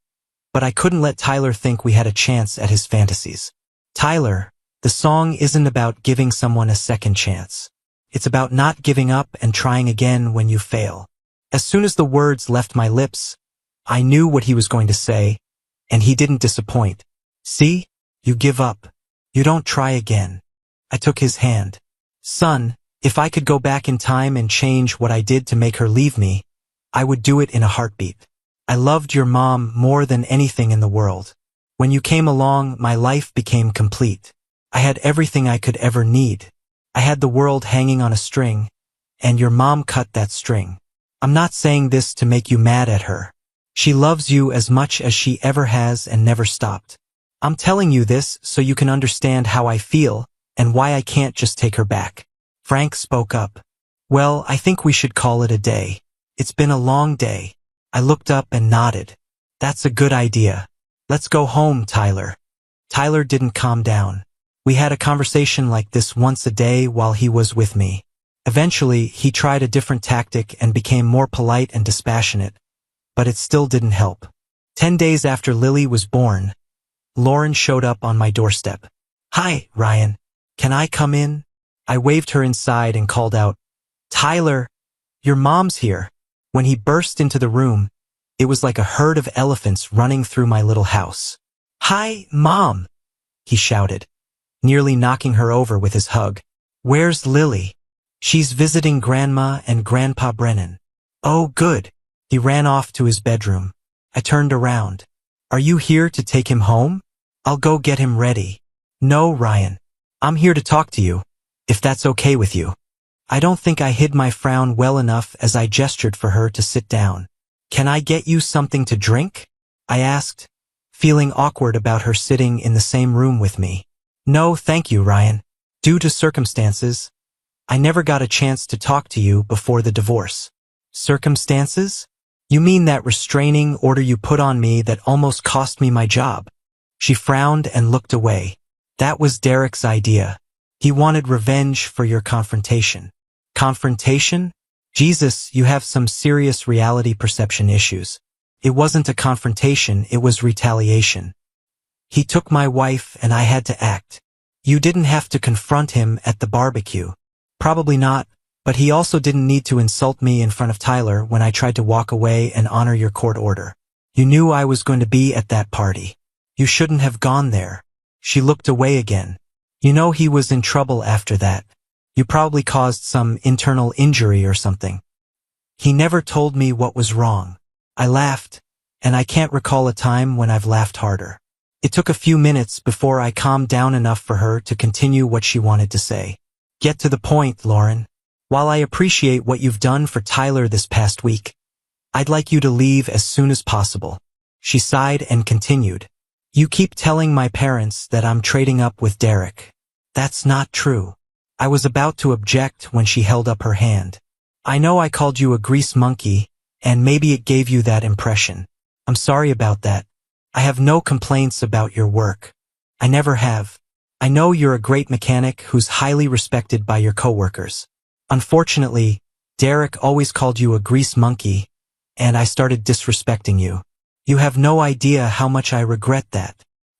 But I couldn't let Tyler think we had a chance at his fantasies. Tyler, the song isn't about giving someone a second chance. It's about not giving up and trying again when you fail. As soon as the words left my lips, I knew what he was going to say, and he didn't disappoint. See? You give up. You don't try again. I took his hand. Son, if I could go back in time and change what I did to make her leave me, I would do it in a heartbeat. I loved your mom more than anything in the world. When you came along, my life became complete. I had everything I could ever need. I had the world hanging on a string, and your mom cut that string. I'm not saying this to make you mad at her. She loves you as much as she ever has and never stopped. I'm telling you this so you can understand how I feel and why I can't just take her back. Frank spoke up. Well, I think we should call it a day. It's been a long day. I looked up and nodded. That's a good idea. Let's go home, Tyler. Tyler didn't calm down. We had a conversation like this once a day while he was with me. Eventually, he tried a different tactic and became more polite and dispassionate, but it still didn't help. 10 days after Lily was born, Lauren showed up on my doorstep. Hi, Ryan. Can I come in? I waved her inside and called out, Tyler, Your mom's here." When he burst into the room, it was like a herd of elephants running through my little house. "Hi, Mom," he shouted, nearly knocking her over with his hug. "Where's Lily?" "She's visiting Grandma and Grandpa Brennan." "Oh, good." He ran off to his bedroom. I turned around. "Are you here to take him home?" "I'll go get him ready." "No, Ryan. I'm here to talk to you, if that's okay with you." I don't think I hid my frown well enough as I gestured for her to sit down. "Can I get you something to drink?" I asked, feeling awkward about her sitting in the same room with me. "No, thank you, Ryan. Due to circumstances, I never got a chance to talk to you before the divorce." "Circumstances? You mean that restraining order you put on me that almost cost me my job?" She frowned and looked away. "That was Derek's idea. He wanted revenge for your confrontation." "Confrontation? Jesus, you have some serious reality perception issues. It wasn't a confrontation, it was retaliation. He took my wife and I had to act. You didn't have to confront him at the barbecue." "Probably not, but he also didn't need to insult me in front of Tyler when I tried to walk away and honor your court order. You knew I was going to be at that party. You shouldn't have gone there." She looked away again. "You know he was in trouble after that. You probably caused some internal injury or something." "He never told me what was wrong." I laughed, and I can't recall a time when I've laughed harder. It took a few minutes before I calmed down enough for her to continue what she wanted to say. "Get to the point, Lauren. While I appreciate what you've done for Tyler this past week, I'd like you to leave as soon as possible." She sighed and continued. "You keep telling my parents that I'm trading up with Derek. That's not true." I was about to object when she held up her hand. "I know I called you a grease monkey, and maybe it gave you that impression. I'm sorry about that. I have no complaints about your work. I never have. I know you're a great mechanic who's highly respected by your coworkers. Unfortunately, Derek always called you a grease monkey, and I started disrespecting you. You have no idea how much I regret that."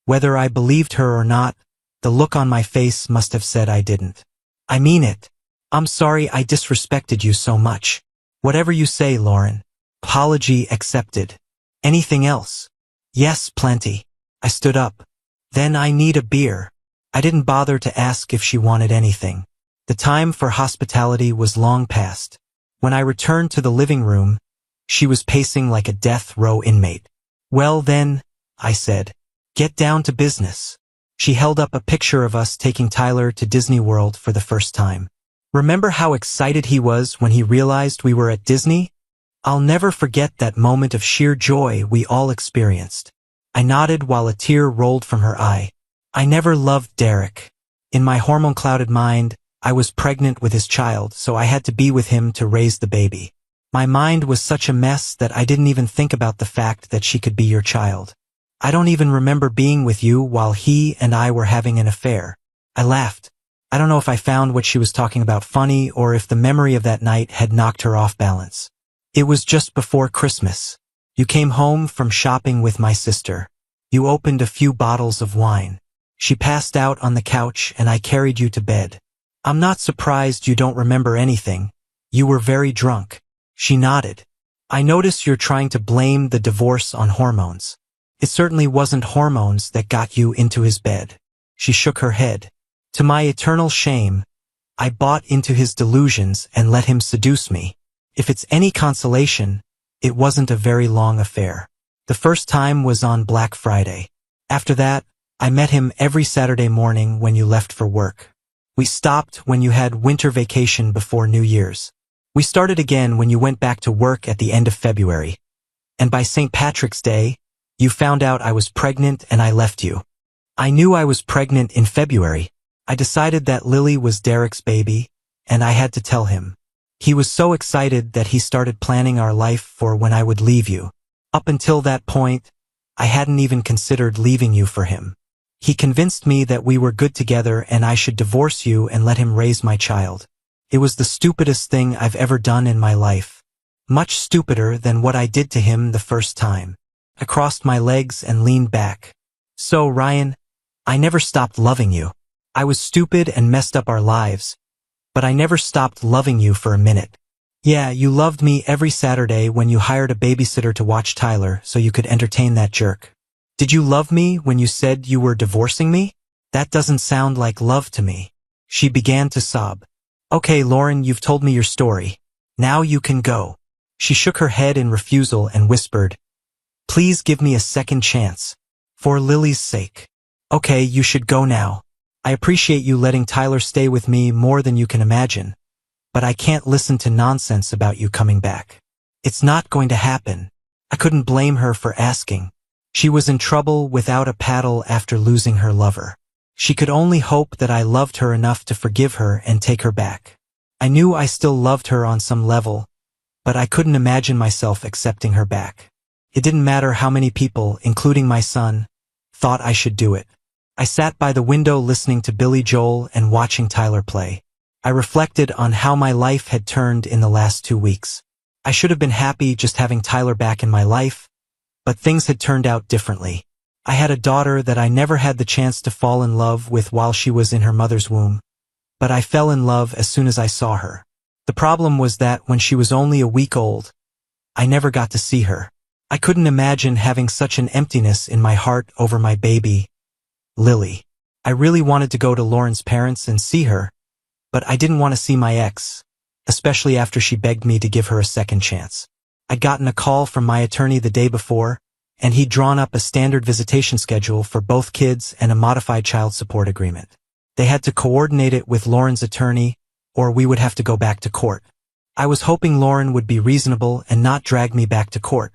Whether I believed her or not, the look on my face must have said I didn't. "I mean it. I'm sorry I disrespected you so much." "Whatever you say, Lauren. Apology accepted. Anything else?" "Yes, plenty." I stood up. "Then I need a beer." I didn't bother to ask if she wanted anything. The time for hospitality was long past. When I returned to the living room, she was pacing like a death row inmate. "Well then," I said, "get down to business." She held up a picture of us taking Tyler to Disney World for the first time. "Remember how excited he was when he realized we were at Disney? I'll never forget that moment of sheer joy we all experienced." I nodded while a tear rolled from her eye. "I never loved Derek. In my hormone-clouded mind, I was pregnant with his child, so I had to be with him to raise the baby. My mind was such a mess that I didn't even think about the fact that she could be your child. I don't even remember being with you while he and I were having an affair." I laughed. I don't know if I found what she was talking about funny or if the memory of that night had knocked her off balance. "It was just before Christmas. You came home from shopping with my sister. You opened a few bottles of wine. She passed out on the couch and I carried you to bed. I'm not surprised you don't remember anything. You were very drunk." She nodded. "I notice you're trying to blame the divorce on hormones. It certainly wasn't hormones that got you into his bed." She shook her head. "To my eternal shame, I bought into his delusions and let him seduce me. If it's any consolation, it wasn't a very long affair. The first time was on Black Friday. After that, I met him every Saturday morning when you left for work. We stopped when you had winter vacation before New Year's. We started again when you went back to work at the end of February. And by St. Patrick's Day, you found out I was pregnant and I left you. I knew I was pregnant in February. I decided that Lily was Derek's baby, and I had to tell him. He was so excited that he started planning our life for when I would leave you. Up until that point, I hadn't even considered leaving you for him. He convinced me that we were good together and I should divorce you and let him raise my child. It was the stupidest thing I've ever done in my life. Much stupider than what I did to him the first time. I crossed my legs and leaned back. So, Ryan, I never stopped loving you. I was stupid and messed up our lives, but I never stopped loving you for a minute. Yeah, you loved me every Saturday when you hired a babysitter to watch Tyler so you could entertain that jerk. Did you love me when you said you were divorcing me? That doesn't sound like love to me. She began to sob. Okay, Lauren, you've told me your story. Now you can go. She shook her head in refusal and whispered, please give me a second chance. For Lily's sake. Okay, you should go now. I appreciate you letting Tyler stay with me more than you can imagine. But I can't listen to nonsense about you coming back. It's not going to happen. I couldn't blame her for asking. She was in trouble without a paddle after losing her lover. She could only hope that I loved her enough to forgive her and take her back. I knew I still loved her on some level, but I couldn't imagine myself accepting her back. It didn't matter how many people, including my son, thought I should do it. I sat by the window listening to Billy Joel and watching Tyler play. I reflected on how my life had turned in the last 2 weeks. I should have been happy just having Tyler back in my life, but things had turned out differently. I had a daughter that I never had the chance to fall in love with while she was in her mother's womb, but I fell in love as soon as I saw her. The problem was that when she was only a week old, I never got to see her. I couldn't imagine having such an emptiness in my heart over my baby, Lily. I really wanted to go to Lauren's parents and see her, but I didn't want to see my ex, especially after she begged me to give her a second chance. I'd gotten a call from my attorney the day before, and he'd drawn up a standard visitation schedule for both kids and a modified child support agreement. They had to coordinate it with Lauren's attorney, or we would have to go back to court. I was hoping Lauren would be reasonable and not drag me back to court,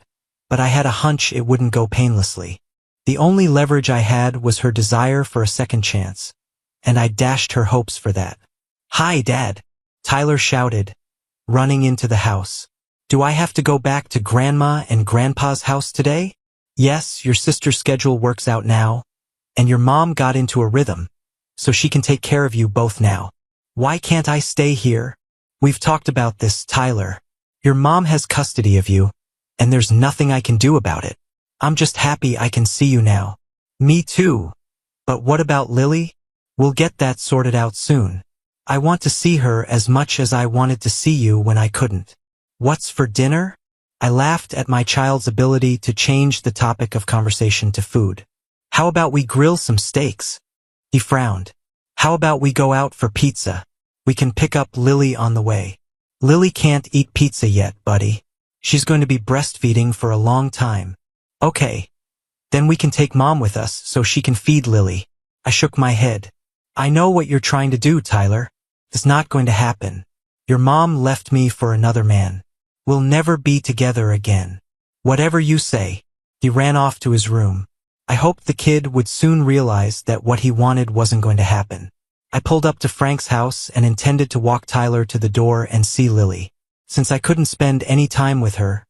but I had a hunch it wouldn't go painlessly. The only leverage I had was her desire for a second chance, and I dashed her hopes for that. Hi, Dad, Tyler shouted, running into the house. Do I have to go back to Grandma and Grandpa's house today? Yes, your sister's schedule works out now, and your mom got into a rhythm, so she can take care of you both now. Why can't I stay here? We've talked about this, Tyler. Your mom has custody of you, and there's nothing I can do about it. I'm just happy I can see you now. Me too. But what about Lily? We'll get that sorted out soon. I want to see her as much as I wanted to see you when I couldn't. What's for dinner? I laughed at my child's ability to change the topic of conversation to food. How about we grill some steaks? He frowned. How about we go out for pizza? We can pick up Lily on the way. Lily can't eat pizza yet, buddy. She's going to be breastfeeding for a long time. Okay. Then we can take Mom with us so she can feed Lily. I shook my head. I know what you're trying to do, Tyler. It's not going to happen. Your mom left me for another man. We'll never be together again. Whatever you say. He ran off to his room. I hoped the kid would soon realize that what he wanted wasn't going to happen. I pulled up to Frank's house and intended to walk Tyler to the door and see Lily. Since I couldn't spend any time with her,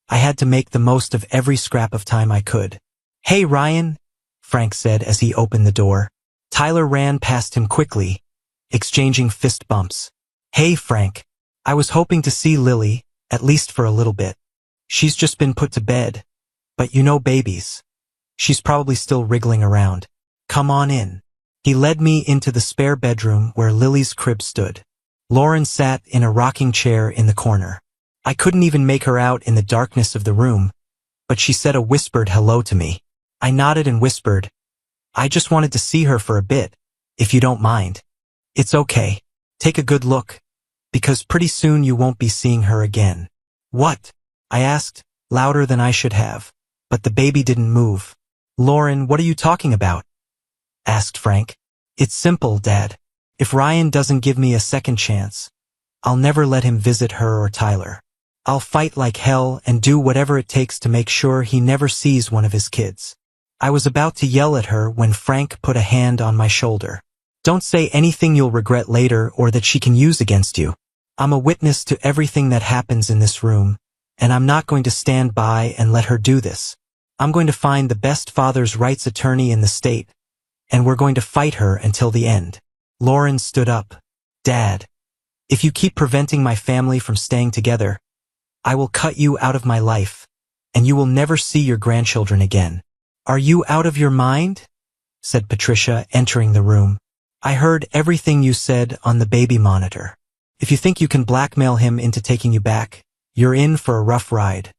I had to make the most of every scrap of time I could. Hey, Ryan, Frank said as he opened the door. Tyler ran past him quickly, exchanging fist bumps. Hey, Frank. I was hoping to see Lily, at least for a little bit. She's just been put to bed. But you know babies. She's probably still wriggling around. Come on in. He led me into the spare bedroom where Lily's crib stood. Lauren sat in a rocking chair in the corner. I couldn't even make her out in the darkness of the room, but she said a whispered hello to me. I nodded and whispered, I just wanted to see her for a bit, if you don't mind. It's okay. Take a good look, because pretty soon you won't be seeing her again. What? I asked, louder than I should have, but the baby didn't move. Lauren, what are you talking about? Asked Frank. It's simple, Dad. If Ryan doesn't give me a second chance, I'll never let him visit her or Tyler. I'll fight like hell and do whatever it takes to make sure he never sees one of his kids. I was about to yell at her when Frank put a hand on my shoulder. Don't say anything you'll regret later or that she can use against you. I'm a witness to everything that happens in this room, and I'm not going to stand by and let her do this. I'm going to find the best father's rights attorney in the state, and we're going to fight her until the end. Lauren stood up. Dad, if you keep preventing my family from staying together, I will cut you out of my life, and you will never see your grandchildren again. Are you out of your mind? Said Patricia, entering the room. I heard everything you said on the baby monitor. If you think you can blackmail him into taking you back, you're in for a rough ride.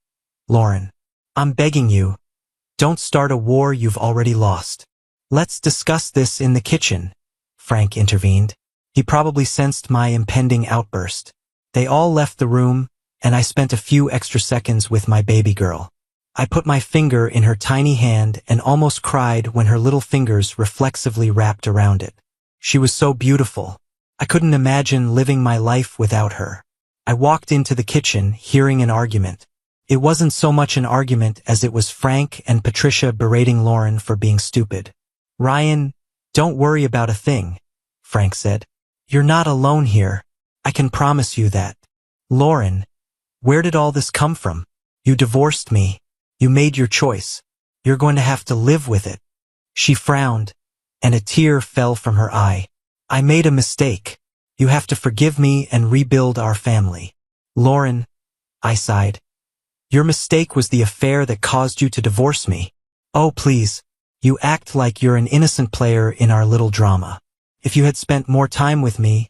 Lauren. I'm begging you. Don't start a war you've already lost. Let's discuss this in the kitchen, Frank intervened. He probably sensed my impending outburst. They all left the room, and I spent a few extra seconds with my baby girl. I put my finger in her tiny hand and almost cried when her little fingers reflexively wrapped around it. She was so beautiful. I couldn't imagine living my life without her. I walked into the kitchen, hearing an argument. It wasn't so much an argument as it was Frank and Patricia berating Lauren for being stupid. Ryan, don't worry about a thing, Frank said. You're not alone here. I can promise you that. Lauren, where did all this come from? You divorced me. You made your choice. You're going to have to live with it. She frowned, and a tear fell from her eye. I made a mistake. You have to forgive me and rebuild our family. Lauren, I sighed. Your mistake was the affair that caused you to divorce me. Oh, please. You act like you're an innocent player in our little drama. If you had spent more time with me,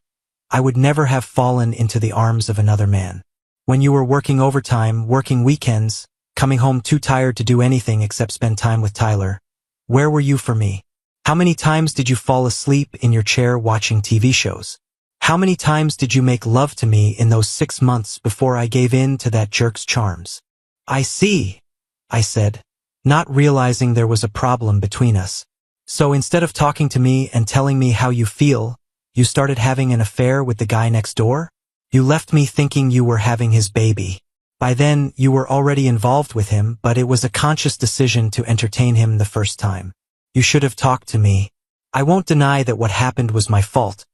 I would never have fallen into the arms of another man. When you were working overtime, working weekends, coming home too tired to do anything except spend time with Tyler, where were you for me? How many times did you fall asleep in your chair watching TV shows? How many times did you make love to me in those 6 months before I gave in to that jerk's charms? I see, I said, not realizing there was a problem between us. So instead of talking to me and telling me how you feel, you started having an affair with the guy next door? You left me thinking you were having his baby. By then, you were already involved with him, but it was a conscious decision to entertain him the first time. You should have talked to me. I won't deny that what happened was my fault,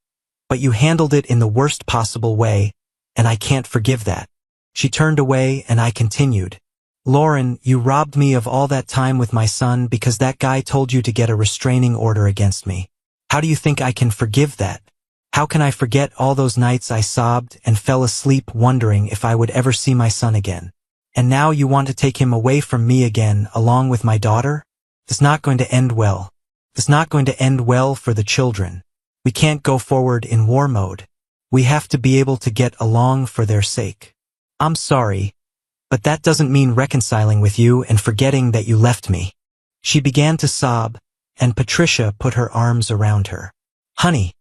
but you handled it in the worst possible way, and I can't forgive that. She turned away and I continued. Lauren, you robbed me of all that time with my son because that guy told you to get a restraining order against me. How do you think I can forgive that? How can I forget all those nights I sobbed and fell asleep wondering if I would ever see my son again? And now you want to take him away from me again along with my daughter? It's not going to end well. It's not going to end well for the children. We can't go forward in war mode. We have to be able to get along for their sake. I'm sorry, but that doesn't mean reconciling with you and forgetting that you left me. She began to sob, and Patricia put her arms around her. Honey,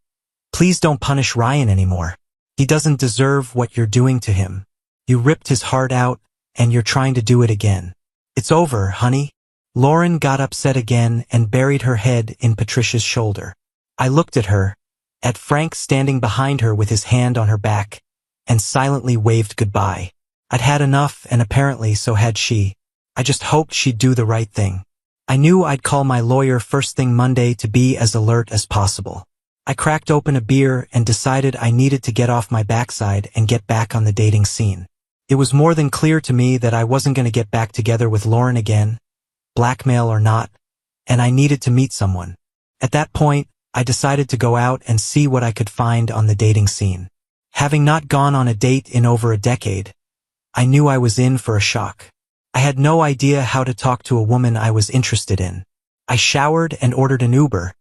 please don't punish Ryan anymore. He doesn't deserve what you're doing to him. You ripped his heart out, and you're trying to do it again. It's over, honey. Lauren got upset again and buried her head in Patricia's shoulder. I looked at her, at Frank standing behind her with his hand on her back, and silently waved goodbye. I'd had enough, and apparently so had she. I just hoped she'd do the right thing. I knew I'd call my lawyer first thing Monday to be as alert as possible. I cracked open a beer and decided I needed to get off my backside and get back on the dating scene. It was more than clear to me that I wasn't going to get back together with Lauren again, blackmail or not, and I needed to meet someone. At that point, I decided to go out and see what I could find on the dating scene. Having not gone on a date in over a decade, I knew I was in for a shock. I had no idea how to talk to a woman I was interested in. I showered and ordered an Uber,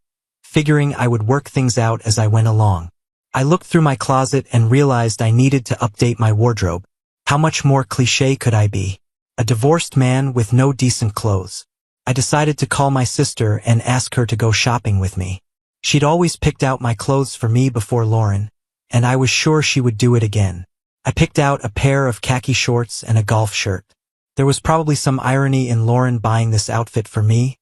figuring I would work things out as I went along. I looked through my closet and realized I needed to update my wardrobe. How much more cliché could I be? A divorced man with no decent clothes. I decided to call my sister and ask her to go shopping with me. She'd always picked out my clothes for me before Lauren, and I was sure she would do it again. I picked out a pair of khaki shorts and a golf shirt. There was probably some irony in Lauren buying this outfit for me,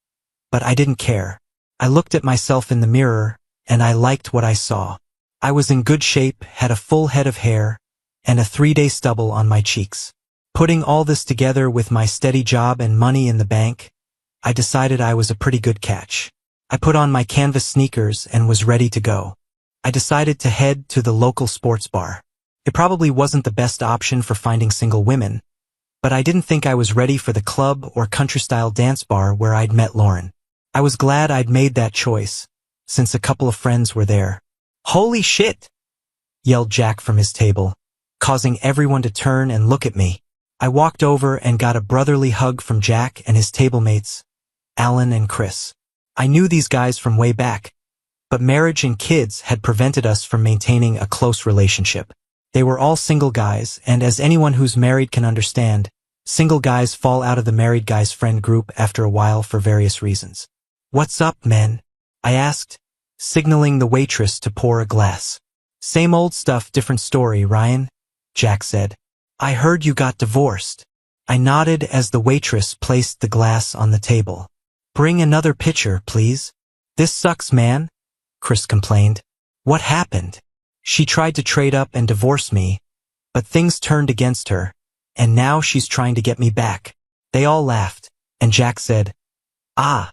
but I didn't care. I looked at myself in the mirror, and I liked what I saw. I was in good shape, had a full head of hair, and a 3-day stubble on my cheeks. Putting all this together with my steady job and money in the bank, I decided I was a pretty good catch. I put on my canvas sneakers and was ready to go. I decided to head to the local sports bar. It probably wasn't the best option for finding single women, but I didn't think I was ready for the club or country-style dance bar where I'd met Lauren. I was glad I'd made that choice, since a couple of friends were there. "Holy shit!" yelled Jack from his table, causing everyone to turn and look at me. I walked over and got a brotherly hug from Jack and his table mates, Alan and Chris. I knew these guys from way back, but marriage and kids had prevented us from maintaining a close relationship. They were all single guys, and as anyone who's married can understand, single guys fall out of the married guy's friend group after a while for various reasons. "What's up, men?" I asked, signaling the waitress to pour a glass. "Same old stuff, different story, Ryan," Jack said. "I heard you got divorced." I nodded as the waitress placed the glass on the table. "Bring another pitcher, please." "This sucks, man," Chris complained. "What happened?" "She tried to trade up and divorce me, but things turned against her, and now she's trying to get me back." They all laughed, and Jack said, "Ah,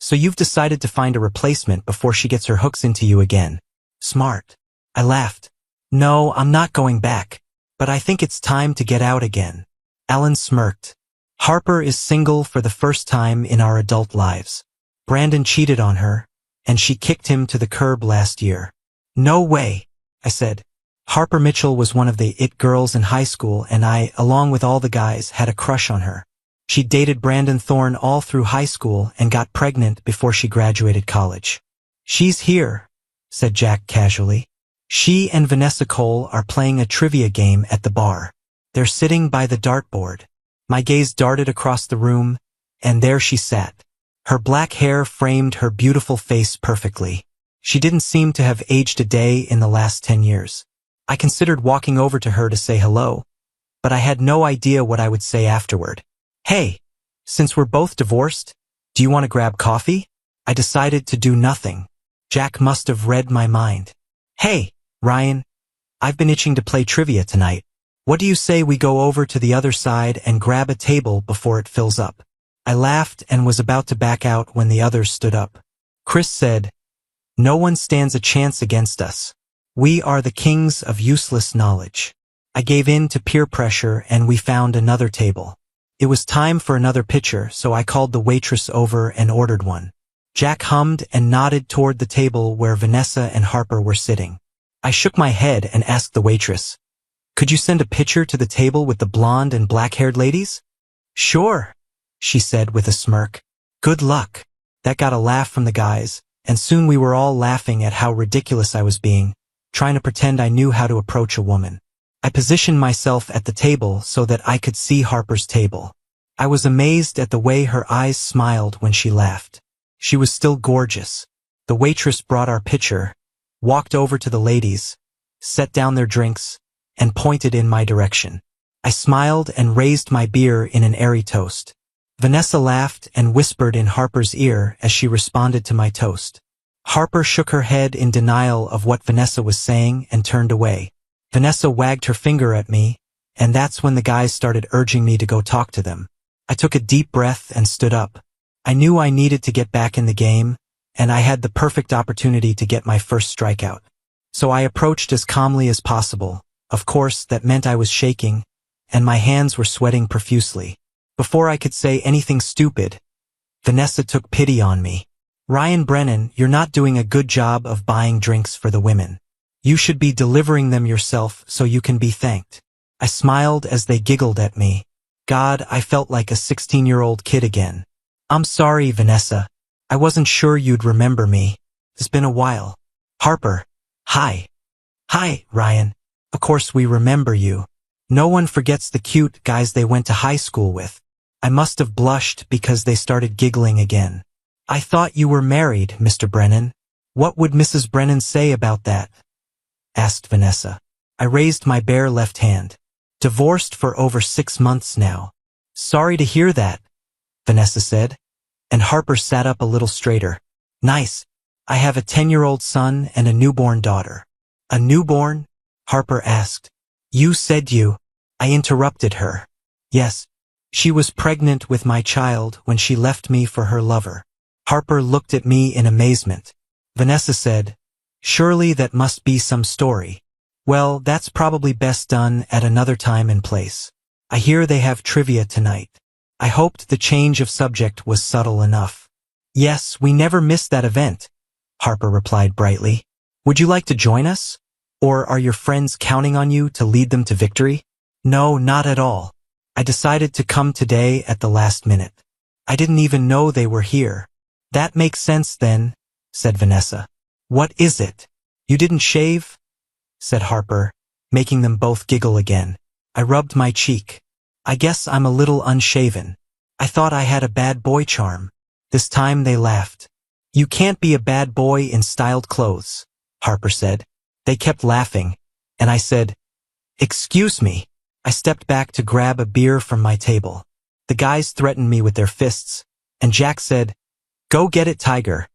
so you've decided to find a replacement before she gets her hooks into you again. Smart." I laughed. "No, I'm not going back, but I think it's time to get out again." Alan smirked. "Harper is single for the first time in our adult lives. Brandon cheated on her, and she kicked him to the curb last year." "No way," I said. "Harper Mitchell was one of the it girls in high school, and I, along with all the guys, had a crush on her. She dated Brandon Thorne all through high school and got pregnant before she graduated college." "She's here," said Jack casually. "She and Vanessa Cole are playing a trivia game at the bar. They're sitting by the dartboard." My gaze darted across the room, and there she sat. Her black hair framed her beautiful face perfectly. She didn't seem to have aged a day in the last 10 years. I considered walking over to her to say hello, but I had no idea what I would say afterward. "Hey, since we're both divorced, do you want to grab coffee?" I decided to do nothing. Jack must have read my mind. "Hey, Ryan, I've been itching to play trivia tonight. What do you say we go over to the other side and grab a table before it fills up?" I laughed and was about to back out when the others stood up. Chris said, "No one stands a chance against us. We are the kings of useless knowledge." I gave in to peer pressure and we found another table. It was time for another pitcher, so I called the waitress over and ordered one. Jack hummed and nodded toward the table where Vanessa and Harper were sitting. I shook my head and asked the waitress, "Could you send a pitcher to the table with the blonde and black-haired ladies?" "Sure," she said with a smirk. "Good luck." That got a laugh from the guys, and soon we were all laughing at how ridiculous I was being, trying to pretend I knew how to approach a woman. I positioned myself at the table so that I could see Harper's table. I was amazed at the way her eyes smiled when she laughed. She was still gorgeous. The waitress brought our pitcher, walked over to the ladies, set down their drinks, and pointed in my direction. I smiled and raised my beer in an airy toast. Vanessa laughed and whispered in Harper's ear as she responded to my toast. Harper shook her head in denial of what Vanessa was saying and turned away. Vanessa wagged her finger at me, and that's when the guys started urging me to go talk to them. I took a deep breath and stood up. I knew I needed to get back in the game, and I had the perfect opportunity to get my first strikeout. So I approached as calmly as possible. Of course, that meant I was shaking, and my hands were sweating profusely. Before I could say anything stupid, Vanessa took pity on me. "Ryan Brennan, you're not doing a good job of buying drinks for the women. You should be delivering them yourself so you can be thanked." I smiled as they giggled at me. God, I felt like a 16-year-old kid again. "I'm sorry, Vanessa. I wasn't sure you'd remember me. It's been a while." "Harper. Hi." "Hi, Ryan. Of course we remember you. No one forgets the cute guys they went to high school with." I must have blushed because they started giggling again. "I thought you were married, Mr. Brennan. What would Mrs. Brennan say about that?" asked Vanessa. I raised my bare left hand. "Divorced for over 6 months now." "Sorry to hear that," Vanessa said, and Harper sat up a little straighter. "Nice. I have a 10-year-old son and a newborn daughter." "A newborn?" Harper asked. "You said you—" I interrupted her. "Yes. She was pregnant with my child when she left me for her lover." Harper looked at me in amazement. Vanessa said, "Surely that must be some story." "Well, that's probably best done at another time and place. I hear they have trivia tonight." I hoped the change of subject was subtle enough. "Yes, we never missed that event," Harper replied brightly. "Would you like to join us? Or are your friends counting on you to lead them to victory?" "No, not at all. I decided to come today at the last minute. I didn't even know they were here." "That makes sense then," said Vanessa. "What is it?" "You didn't shave?" said Harper, making them both giggle again. I rubbed my cheek. I guess I'm a little unshaven. I thought I had a bad boy charm. This time they laughed. You can't be a bad boy in styled clothes, Harper said. They kept laughing, and I said, "Excuse me." I stepped back to grab a beer from my table. The guys threatened me with their fists, and Jack said, "Go get it, Tiger,"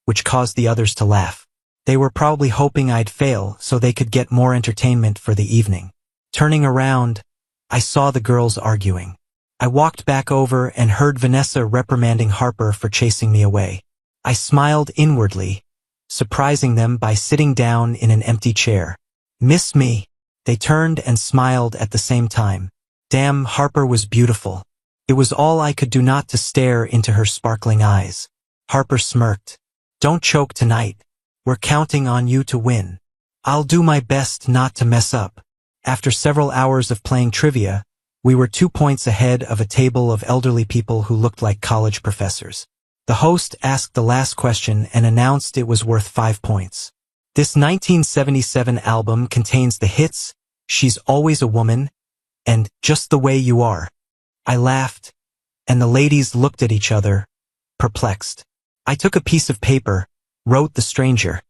which caused the others to laugh. They were probably hoping I'd fail so they could get more entertainment for the evening. Turning around, I saw the girls arguing. I walked back over and heard Vanessa reprimanding Harper for chasing me away. I smiled inwardly, surprising them by sitting down in an empty chair. "Miss me?" They turned and smiled at the same time. Damn, Harper was beautiful. It was all I could do not to stare into her sparkling eyes. Harper smirked. "Don't choke tonight. We're counting on you to win." "I'll do my best not to mess up." After several hours of playing trivia, we were 2 points ahead of a table of elderly people who looked like college professors. The host asked the last question and announced it was worth 5 points. This 1977 album contains the hits "She's Always a Woman" and "Just the Way You Are." I laughed, and the ladies looked at each other, perplexed. I took a piece of paper, wrote "The Stranger,"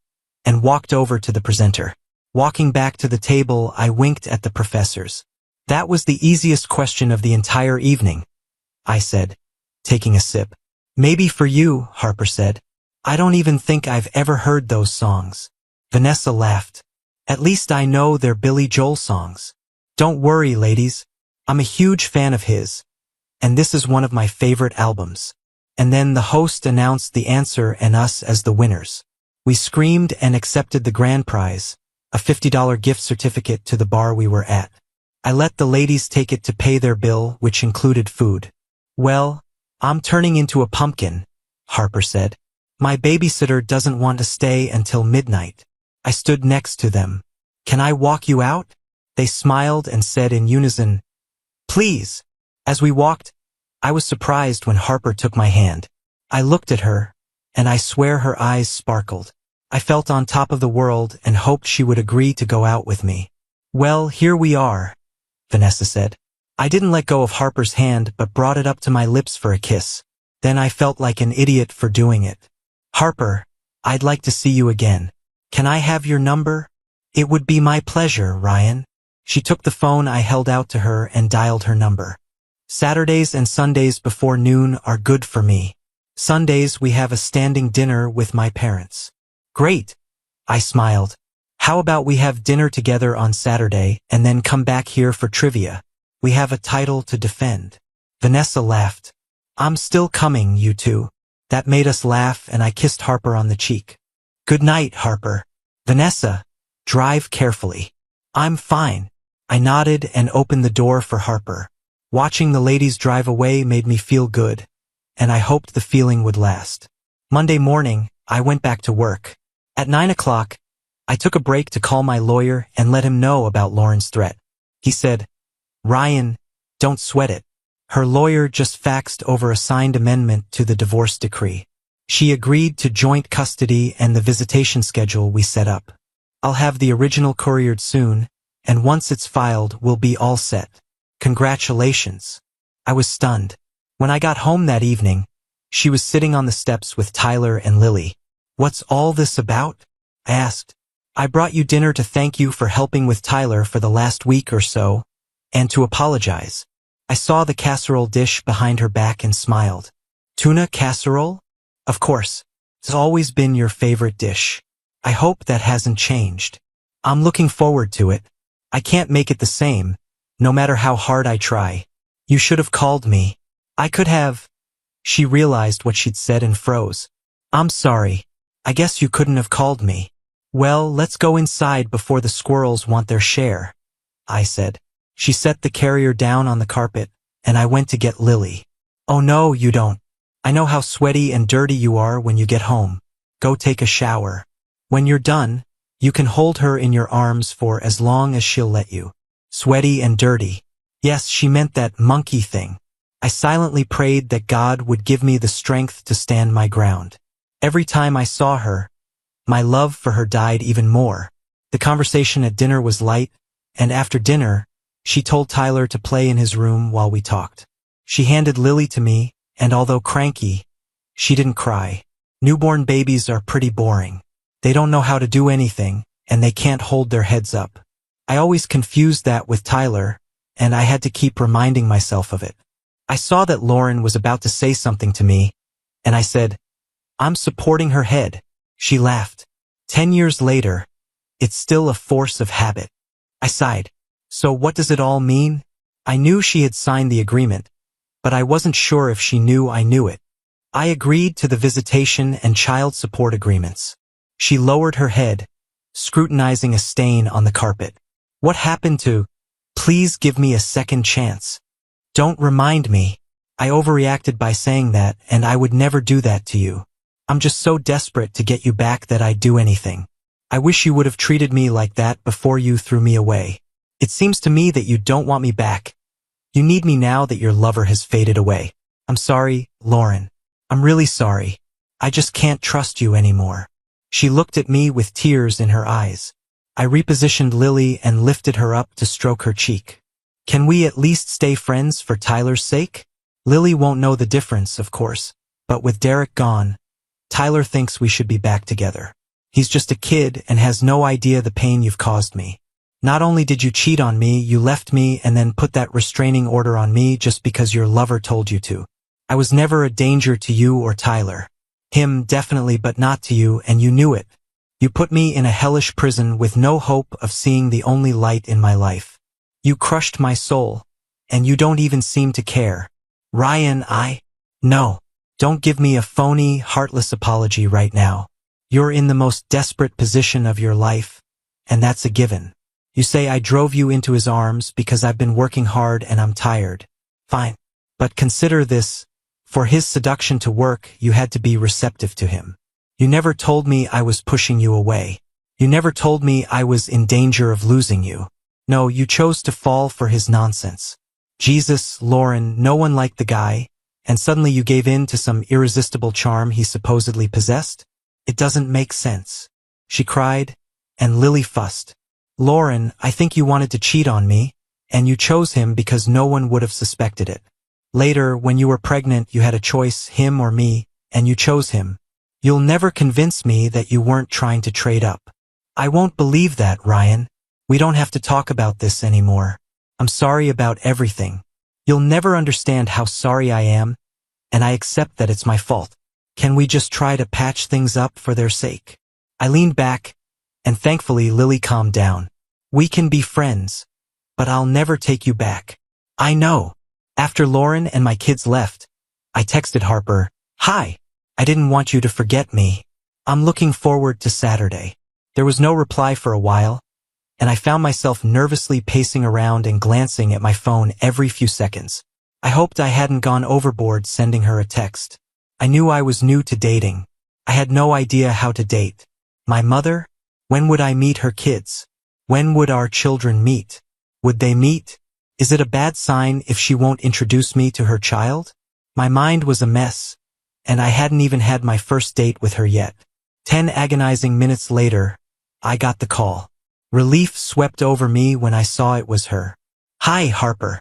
and walked over to the presenter. Walking back to the table, I winked at the professors. "That was the easiest question of the entire evening," I said, taking a sip. "Maybe for you," Harper said. "I don't even think I've ever heard those songs." Vanessa laughed. "At least I know they're Billy Joel songs." "Don't worry, ladies. I'm a huge fan of his, and this is one of my favorite albums." And then the host announced the answer and us as the winners. We screamed and accepted the grand prize, a $50 gift certificate to the bar we were at. I let the ladies take it to pay their bill, which included food. "Well, I'm turning into a pumpkin," Harper said. "My babysitter doesn't want to stay until midnight." I stood next to them. "Can I walk you out?" They smiled and said in unison, "Please." As we walked, I was surprised when Harper took my hand. I looked at her, and I swear her eyes sparkled. I felt on top of the world and hoped she would agree to go out with me. "Well, here we are," Vanessa said. I didn't let go of Harper's hand but brought it up to my lips for a kiss. Then I felt like an idiot for doing it. "Harper, I'd like to see you again. Can I have your number?" "It would be my pleasure, Ryan." She took the phone I held out to her and dialed her number. "Saturdays and Sundays before noon are good for me. Sundays we have a standing dinner with my parents." "Great," I smiled. "How about we have dinner together on Saturday and then come back here for trivia? We have a title to defend." Vanessa laughed. "I'm still coming, you two." That made us laugh and I kissed Harper on the cheek. "Good night, Harper." "Vanessa, drive carefully." "I'm fine." I nodded and opened the door for Harper. Watching the ladies drive away made me feel good, and I hoped the feeling would last. Monday morning, I went back to work. At 9 o'clock, I took a break to call my lawyer and let him know about Lauren's threat. He said, "Ryan, don't sweat it. Her lawyer just faxed over a signed amendment to the divorce decree. She agreed to joint custody and the visitation schedule we set up. I'll have the original couriered soon, and once it's filed, we'll be all set. Congratulations." I was stunned. When I got home that evening, she was sitting on the steps with Tyler and Lily. "What's all this about?" I asked. "I brought you dinner to thank you for helping with Tyler for the last week or so, and to apologize." I saw the casserole dish behind her back and smiled. "Tuna casserole? Of course. It's always been your favorite dish. I hope that hasn't changed." "I'm looking forward to it. I can't make it the same, no matter how hard I try." "You should have called me." "I could have." She realized what she'd said and froze. "I'm sorry. I guess you couldn't have called me." "Well, let's go inside before the squirrels want their share," I said. She set the carrier down on the carpet, and I went to get Lily. "Oh no, you don't. I know how sweaty and dirty you are when you get home. Go take a shower. When you're done, you can hold her in your arms for as long as she'll let you." Sweaty and dirty. Yes, she meant that monkey thing. I silently prayed that God would give me the strength to stand my ground. Every time I saw her, my love for her died even more. The conversation at dinner was light, and after dinner, she told Tyler to play in his room while we talked. She handed Lily to me, and although cranky, she didn't cry. Newborn babies are pretty boring. They don't know how to do anything, and they can't hold their heads up. I always confused that with Tyler, and I had to keep reminding myself of it. I saw that Lauren was about to say something to me, and I said, "I'm supporting her head." She laughed. 10 years later, it's still a force of habit. I sighed. So what does it all mean? I knew she had signed the agreement, but I wasn't sure if she knew I knew it. I agreed to the visitation and child support agreements. She lowered her head, scrutinizing a stain on the carpet. What happened to, "Please give me a second chance"? Don't remind me. I overreacted by saying that, and I would never do that to you. I'm just so desperate to get you back that I'd do anything. I wish you would have treated me like that before you threw me away. It seems to me that you don't want me back. You need me now that your lover has faded away. I'm sorry, Lauren. I'm really sorry. I just can't trust you anymore. She looked at me with tears in her eyes. I repositioned Lily and lifted her up to stroke her cheek. Can we at least stay friends for Tyler's sake? Lily won't know the difference, of course, but with Derek gone, Tyler thinks we should be back together. He's just a kid and has no idea the pain you've caused me. Not only did you cheat on me, you left me and then put that restraining order on me just because your lover told you to. I was never a danger to you or Tyler. Him, definitely, but not to you, and you knew it. You put me in a hellish prison with no hope of seeing the only light in my life. You crushed my soul, and you don't even seem to care. Ryan, No. Don't give me a phony, heartless apology right now. You're in the most desperate position of your life, and that's a given. You say I drove you into his arms because I've been working hard and I'm tired. Fine. But consider this. For his seduction to work, you had to be receptive to him. You never told me I was pushing you away. You never told me I was in danger of losing you. No, you chose to fall for his nonsense. Jesus, Lauren, no one liked the guy, and suddenly you gave in to some irresistible charm he supposedly possessed? It doesn't make sense. She cried, and Lily fussed. Lauren, I think you wanted to cheat on me, and you chose him because no one would have suspected it. Later, when you were pregnant, you had a choice, him or me, and you chose him. You'll never convince me that you weren't trying to trade up. I won't believe that, Ryan. We don't have to talk about this anymore. I'm sorry about everything. You'll never understand how sorry I am, and I accept that it's my fault. Can we just try to patch things up for their sake? I leaned back, and thankfully Lily calmed down. We can be friends, but I'll never take you back. I know. After Lauren and my kids left, I texted Harper, "Hi. I didn't want you to forget me. I'm looking forward to Saturday." There was no reply for a while, and I found myself nervously pacing around and glancing at my phone every few seconds. I hoped I hadn't gone overboard sending her a text. I knew I was new to dating. I had no idea how to date. My mother? When would I meet her kids? When would our children meet? Would they meet? Is it a bad sign if she won't introduce me to her child? My mind was a mess, and I hadn't even had my first date with her yet. 10 agonizing minutes later, I got the call. Relief swept over me when I saw it was her. "Hi, Harper."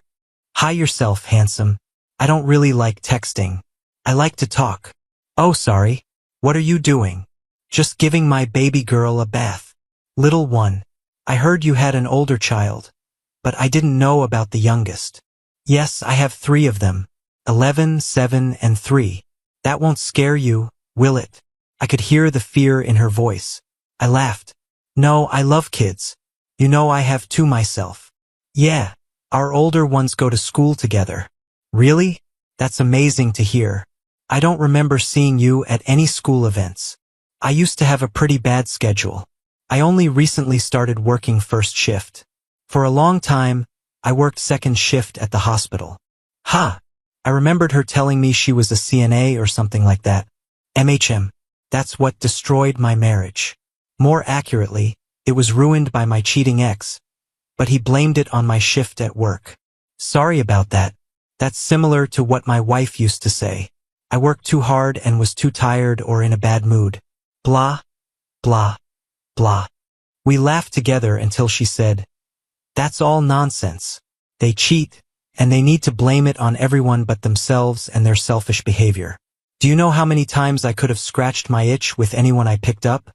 "Hi yourself, handsome. I don't really like texting. I like to talk." "Oh, sorry. What are you doing?" "Just giving my baby girl a bath." "Little one. I heard you had an older child, but I didn't know about the youngest." "Yes, I have 3 of them. 11, 7, and 3. That won't scare you, will it?" I could hear the fear in her voice. I laughed. "No, I love kids. You know I have 2 myself." "Yeah, our older ones go to school together." "Really? That's amazing to hear. I don't remember seeing you at any school events. I used to have a pretty bad schedule. I only recently started working first shift. For a long time, I worked second shift at the hospital." "Ha! I remembered her telling me she was a CNA or something like that." "MHM. That's what destroyed my marriage. More accurately, it was ruined by my cheating ex, but he blamed it on my shift at work." "Sorry about that. That's similar to what my wife used to say. I worked too hard and was too tired or in a bad mood. Blah, blah, blah." We laughed together until she said, That's all nonsense. They cheat, and they need to blame it on everyone but themselves and their selfish behavior. Do you know how many times I could have scratched my itch with anyone I picked up?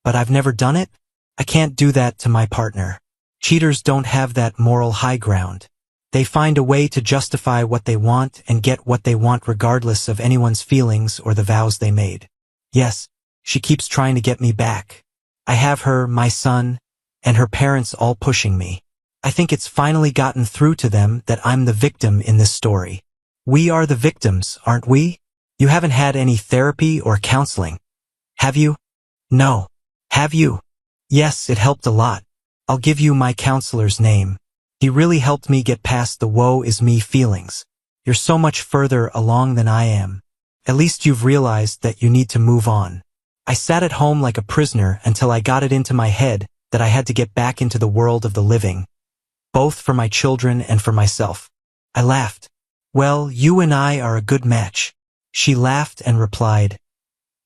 But I've never done it? I can't do that to my partner. Cheaters don't have that moral high ground. They find a way to justify what they want and get what they want regardless of anyone's feelings or the vows they made. Yes, she keeps trying to get me back. I have her, my son, and her parents all pushing me. I think it's finally gotten through to them that I'm the victim in this story. We are the victims, aren't we? You haven't had any therapy or counseling, have you? No. Have you? Yes, it helped a lot. I'll give you my counselor's name. He really helped me get past the woe is me feelings. You're so much further along than I am. At least you've realized that you need to move on. I sat at home like a prisoner until I got it into my head that I had to get back into the world of the living, both for my children and for myself. I laughed. Well, you and I are a good match. She laughed and replied,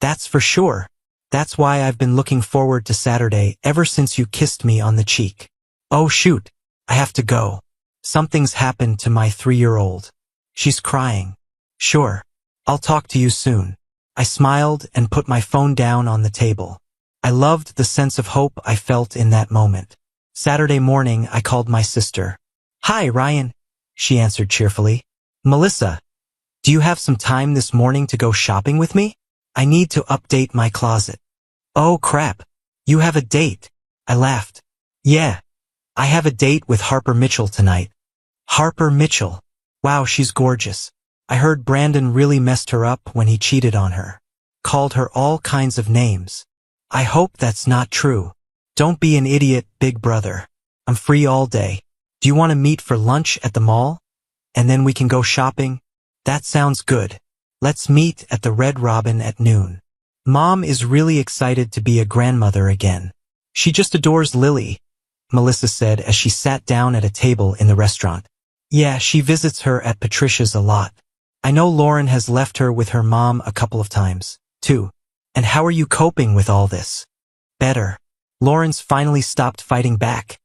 That's for sure. That's why I've been looking forward to Saturday ever since you kissed me on the cheek. Oh shoot, I have to go. Something's happened to my 3-year-old. She's crying. Sure, I'll talk to you soon. I smiled and put my phone down on the table. I loved the sense of hope I felt in that moment. Saturday morning, I called my sister. Hi, Ryan, she answered cheerfully. Melissa, do you have some time this morning to go shopping with me? I need to update my closet. Oh crap, you have a date. I laughed. Yeah, I have a date with Harper Mitchell tonight. Harper Mitchell. Wow, she's gorgeous. I heard Brandon really messed her up when he cheated on her. Called her all kinds of names. I hope that's not true. Don't be an idiot, big brother. I'm free all day. Do you want to meet for lunch at the mall? And then we can go shopping? That sounds good. Let's meet at the Red Robin at noon. Mom is really excited to be a grandmother again. She just adores Lily, Melissa said as she sat down at a table in the restaurant. Yeah, she visits her at Patricia's a lot. I know Lauren has left her with her mom a couple of times, too. And how are you coping with all this? Better. Lauren's finally stopped fighting back.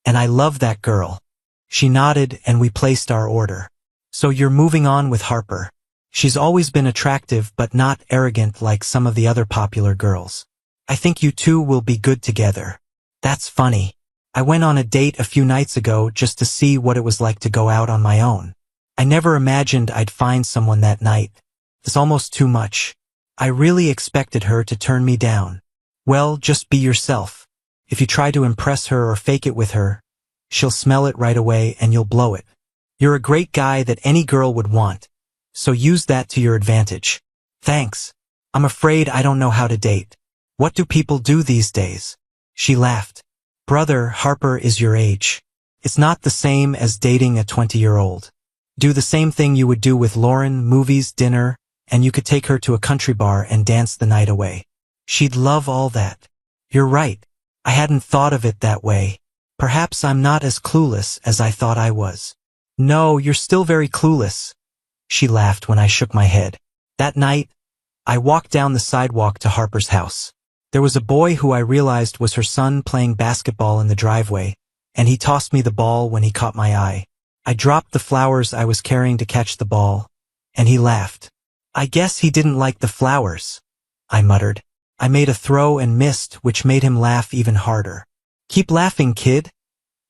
And I love that girl. She nodded and we placed our order. So you're moving on with Harper. She's always been attractive but not arrogant like some of the other popular girls. I think you two will be good together. That's funny. I went on a date a few nights ago just to see what it was like to go out on my own. I never imagined I'd find someone that night. It's almost too much. I really expected her to turn me down. Well, just be yourself. If you try to impress her or fake it with her, she'll smell it right away and you'll blow it. You're a great guy that any girl would want. So use that to your advantage. Thanks. I'm afraid I don't know how to date. What do people do these days? She laughed. Brother, Harper is your age. It's not the same as dating a 20-year-old. Do the same thing you would do with Lauren, movies, dinner, and you could take her to a country bar and dance the night away. She'd love all that. You're right. I hadn't thought of it that way. Perhaps I'm not as clueless as I thought I was. No, you're still very clueless. She laughed when I shook my head. That night, I walked down the sidewalk to Harper's house. There was a boy who I realized was her son playing basketball in the driveway, and he tossed me the ball when he caught my eye. I dropped the flowers I was carrying to catch the ball, and he laughed. I guess he didn't like the flowers, I muttered. I made a throw and missed, which made him laugh even harder. Keep laughing, kid,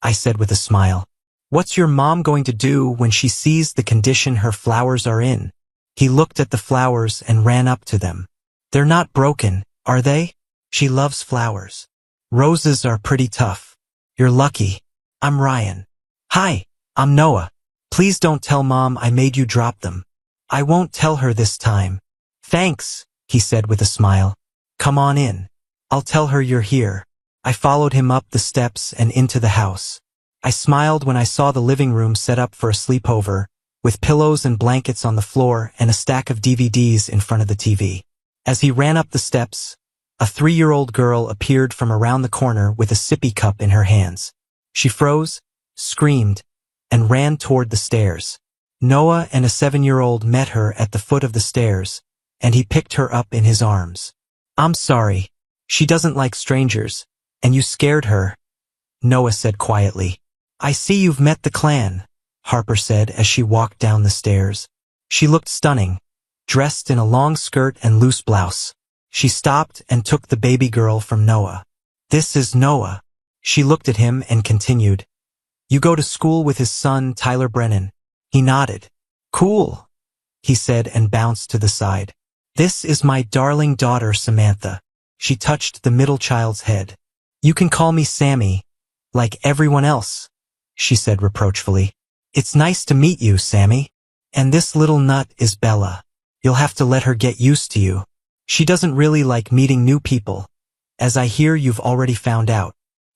I said with a smile. What's your mom going to do when she sees the condition her flowers are in? He looked at the flowers and ran up to them. They're not broken, are they? She loves flowers. Roses are pretty tough. You're lucky. I'm Ryan. Hi, I'm Noah. Please don't tell Mom I made you drop them. I won't tell her this time. Thanks, he said with a smile. Come on in. I'll tell her you're here. I followed him up the steps and into the house. I smiled when I saw the living room set up for a sleepover, with pillows and blankets on the floor and a stack of DVDs in front of the TV. As he ran up the steps, a 3-year-old girl appeared from around the corner with a sippy cup in her hands. She froze, screamed, and ran toward the stairs. Noah and a 7-year-old met her at the foot of the stairs, and he picked her up in his arms. I'm sorry. She doesn't like strangers, and you scared her, Noah said quietly. I see you've met the clan, Harper said as she walked down the stairs. She looked stunning, dressed in a long skirt and loose blouse. She stopped and took the baby girl from Noah. This is Noah. She looked at him and continued. You go to school with his son, Tyler Brennan. He nodded. Cool, he said and bounced to the side. This is my darling daughter, Samantha. She touched the middle child's head. You can call me Sammy, like everyone else, she said reproachfully. It's nice to meet you, Sammy. And this little nut is Bella. You'll have to let her get used to you. She doesn't really like meeting new people, as I hear you've already found out.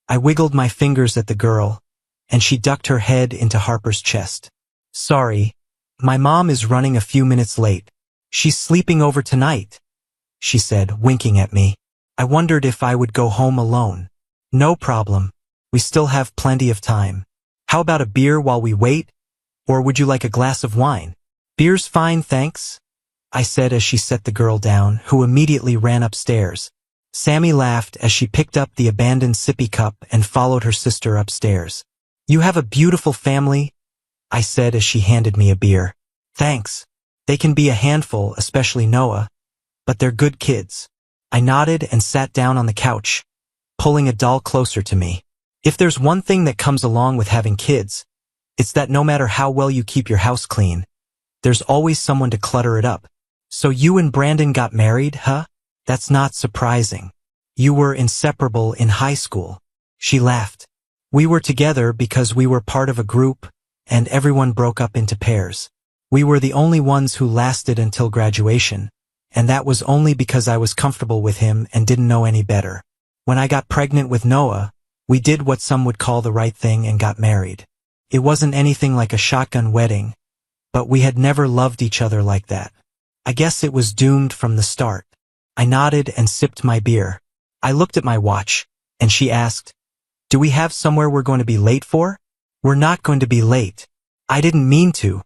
I wiggled my fingers at the girl, and she ducked her head into Harper's chest. Sorry, my mom is running a few minutes late. She's sleeping over tonight, she said, winking at me. I wondered if I would go home alone. No problem. We still have plenty of time. How about a beer while we wait? Or would you like a glass of wine? Beer's fine, thanks, I said as she set the girl down, who immediately ran upstairs. Sammy laughed as she picked up the abandoned sippy cup and followed her sister upstairs. You have a beautiful family, I said as she handed me a beer. Thanks. They can be a handful, especially Noah, but they're good kids. I nodded and sat down on the couch, pulling a doll closer to me. If there's one thing that comes along with having kids, it's that no matter how well you keep your house clean, there's always someone to clutter it up. So you and Brandon got married, huh? That's not surprising. You were inseparable in high school. She laughed. We were together because we were part of a group, and everyone broke up into pairs. We were the only ones who lasted until graduation, and that was only because I was comfortable with him and didn't know any better. When I got pregnant with Noah, we did what some would call the right thing and got married. It wasn't anything like a shotgun wedding, but we had never loved each other like that. I guess it was doomed from the start. I nodded and sipped my beer. I looked at my watch, and she asked, Do we have somewhere we're going to be late for? We're not going to be late. I didn't mean to.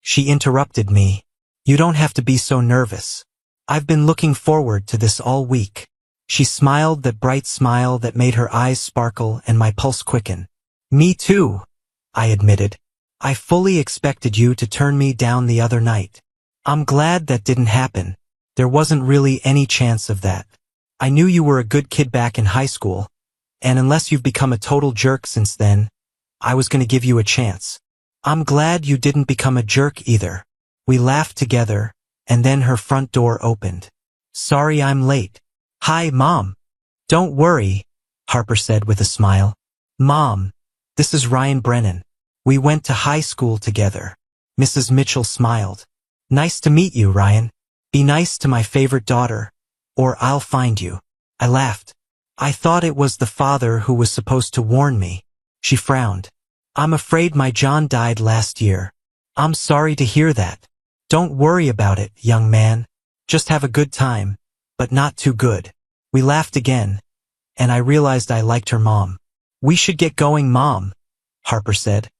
She interrupted me. You don't have to be so nervous. I've been looking forward to this all week. She smiled that bright smile that made her eyes sparkle and my pulse quicken. Me too, I admitted. I fully expected you to turn me down the other night. I'm glad that didn't happen. There wasn't really any chance of that. I knew you were a good kid back in high school, and unless you've become a total jerk since then, I was going to give you a chance. I'm glad you didn't become a jerk either. We laughed together, and then her front door opened. Sorry I'm late. Hi, Mom. Don't worry, Harper said with a smile. Mom, this is Ryan Brennan. We went to high school together. Mrs. Mitchell smiled. Nice to meet you, Ryan. Be nice to my favorite daughter, or I'll find you. I laughed. I thought it was the father who was supposed to warn me. She frowned. I'm afraid my John died last year. I'm sorry to hear that. Don't worry about it, young man. Just have a good time, but not too good. We laughed again, and I realized I liked her mom. We should get going, Mom, Harper said,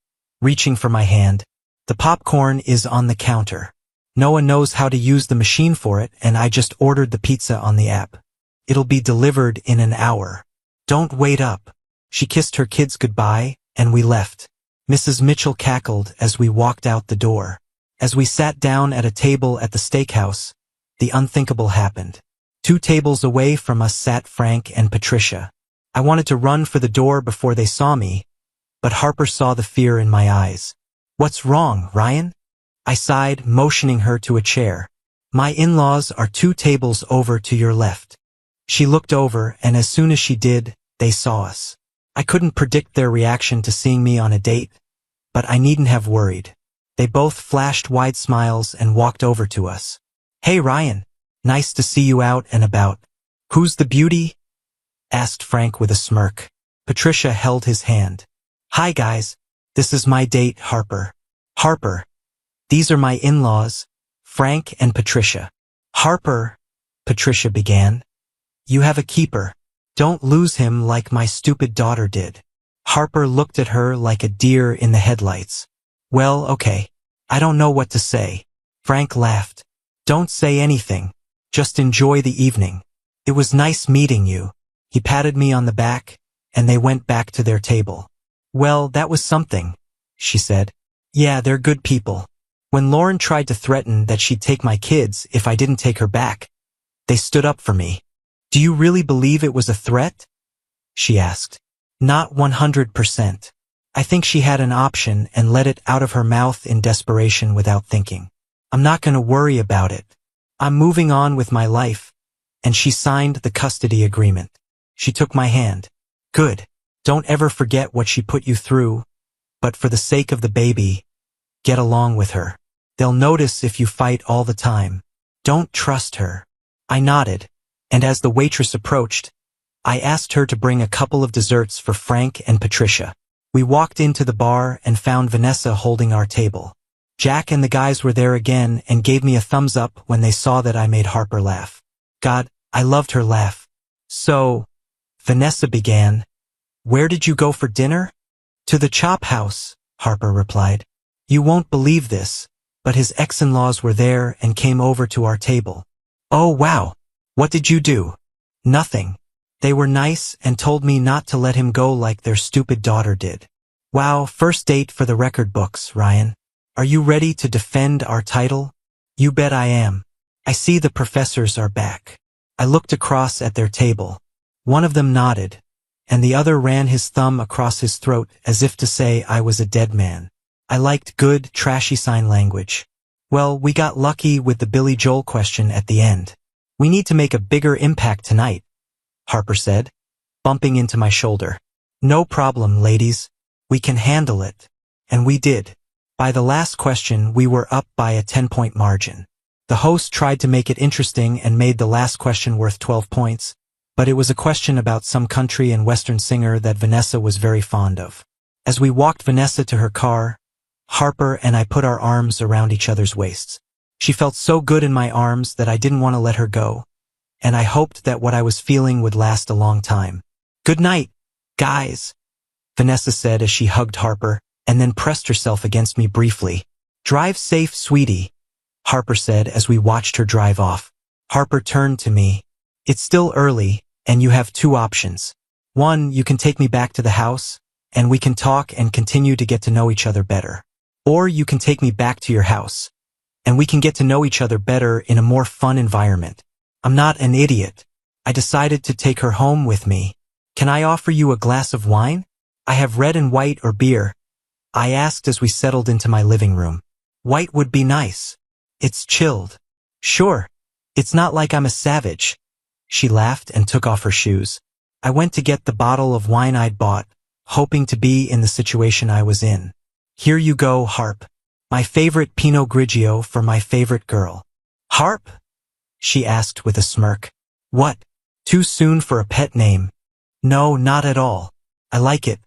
reaching for my hand. The popcorn is on the counter. Noah knows how to use the machine for it, and I just ordered the pizza on the app. It'll be delivered in an hour. Don't wait up. She kissed her kids goodbye, and we left. Mrs. Mitchell cackled as we walked out the door. As we sat down at a table at the steakhouse, the unthinkable happened. 2 tables away from us sat Frank and Patricia. I wanted to run for the door before they saw me, but Harper saw the fear in my eyes. What's wrong, Ryan? I sighed, motioning her to a chair. My in-laws are 2 tables over to your left. She looked over, and as soon as she did, they saw us. I couldn't predict their reaction to seeing me on a date, but I needn't have worried. They both flashed wide smiles and walked over to us. Hey, Ryan. Nice to see you out and about. Who's the beauty? Asked Frank with a smirk. Patricia held his hand. Hi, guys. This is my date, Harper. Harper. These are my in-laws, Frank and Patricia. Harper, Patricia began. You have a keeper. Don't lose him like my stupid daughter did. Harper looked at her like a deer in the headlights. Well, okay. I don't know what to say. Frank laughed. Don't say anything. Just enjoy the evening. It was nice meeting you. He patted me on the back, and they went back to their table. Well, that was something, she said. Yeah, they're good people. When Lauren tried to threaten that she'd take my kids if I didn't take her back, they stood up for me. Do you really believe it was a threat? She asked. Not 100%. I think she had an option and let it out of her mouth in desperation without thinking. I'm not going to worry about it. I'm moving on with my life. And she signed the custody agreement. She took my hand. Good. Don't ever forget what she put you through, but for the sake of the baby, get along with her. They'll notice if you fight all the time. Don't trust her. I nodded, and as the waitress approached, I asked her to bring a couple of desserts for Frank and Patricia. We walked into the bar and found Vanessa holding our table. Jack and the guys were there again and gave me a thumbs up when they saw that I made Harper laugh. God, I loved her laugh. So, Vanessa began, where did you go for dinner? To the Chop House, Harper replied. You won't believe this, but his ex-in-laws were there and came over to our table. Oh wow, what did you do? Nothing. They were nice and told me not to let him go like their stupid daughter did. Wow, first date for the record books, Ryan. Are you ready to defend our title? You bet I am. I see the professors are back. I looked across at their table. One of them nodded, and the other ran his thumb across his throat as if to say I was a dead man. I liked good, trashy sign language. Well, we got lucky with the Billy Joel question at the end. We need to make a bigger impact tonight, Harper said, bumping into my shoulder. No problem, ladies. We can handle it. And we did. By the last question, we were up by a 10-point margin. The host tried to make it interesting and made the last question worth 12 points, but it was a question about some country and western singer that Vanessa was very fond of. As we walked Vanessa to her car, Harper and I put our arms around each other's waists. She felt so good in my arms that I didn't want to let her go, and I hoped that what I was feeling would last a long time. Good night, guys, Vanessa said as she hugged Harper and then pressed herself against me briefly. Drive safe, sweetie, Harper said as we watched her drive off. Harper turned to me. It's still early, and you have two options. One, you can take me back to the house, and we can talk and continue to get to know each other better. Or you can take me back to your house, and we can get to know each other better in a more fun environment. I'm not an idiot. I decided to take her home with me. Can I offer you a glass of wine? I have red and white or beer, I asked as we settled into my living room. White would be nice. It's chilled. Sure. It's not like I'm a savage. She laughed and took off her shoes. I went to get the bottle of wine I'd bought, hoping to be in the situation I was in. Here you go, Harp. My favorite Pinot Grigio for my favorite girl. Harp? She asked with a smirk. What? Too soon for a pet name? No, not at all. I like it.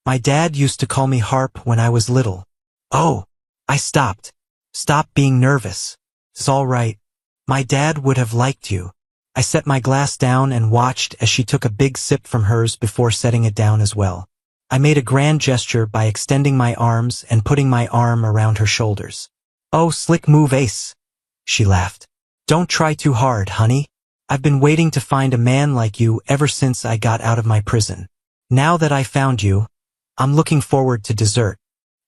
My dad used to call me Harp when I was little. Oh, I stopped. Stop being nervous. It's all right. My dad would have liked you. I set my glass down and watched as she took a big sip from hers before setting it down as well. I made a grand gesture by extending my arms and putting my arm around her shoulders. Oh, slick move, Ace. She laughed. Don't try too hard, honey. I've been waiting to find a man like you ever since I got out of my prison. Now that I found you, I'm looking forward to dessert.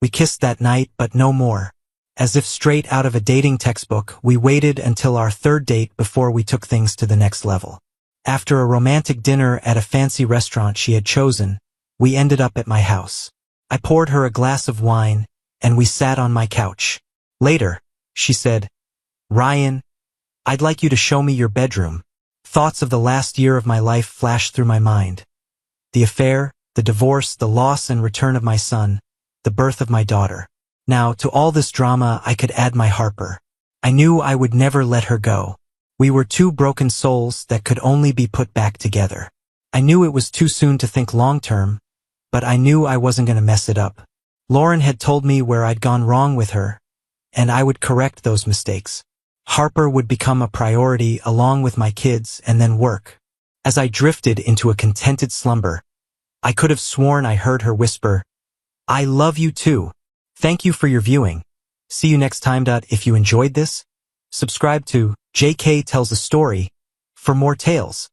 We kissed that night, but no more. As if straight out of a dating textbook, we waited until our third date before we took things to the next level. After a romantic dinner at a fancy restaurant she had chosen, we ended up at my house. I poured her a glass of wine, and we sat on my couch. Later, she said, Ryan, I'd like you to show me your bedroom. Thoughts of the last year of my life flashed through my mind. The affair, the divorce, the loss and return of my son, the birth of my daughter. Now, to all this drama, I could add my Harper. I knew I would never let her go. We were two broken souls that could only be put back together. I knew it was too soon to think long-term, but I knew I wasn't going to mess it up. Lauren had told me where I'd gone wrong with her, and I would correct those mistakes. Harper would become a priority along with my kids and then work. As I drifted into a contented slumber, I could have sworn I heard her whisper, I love you too. Thank you for your viewing. See you next time. If you enjoyed this, subscribe to JK Tells a Story for more tales.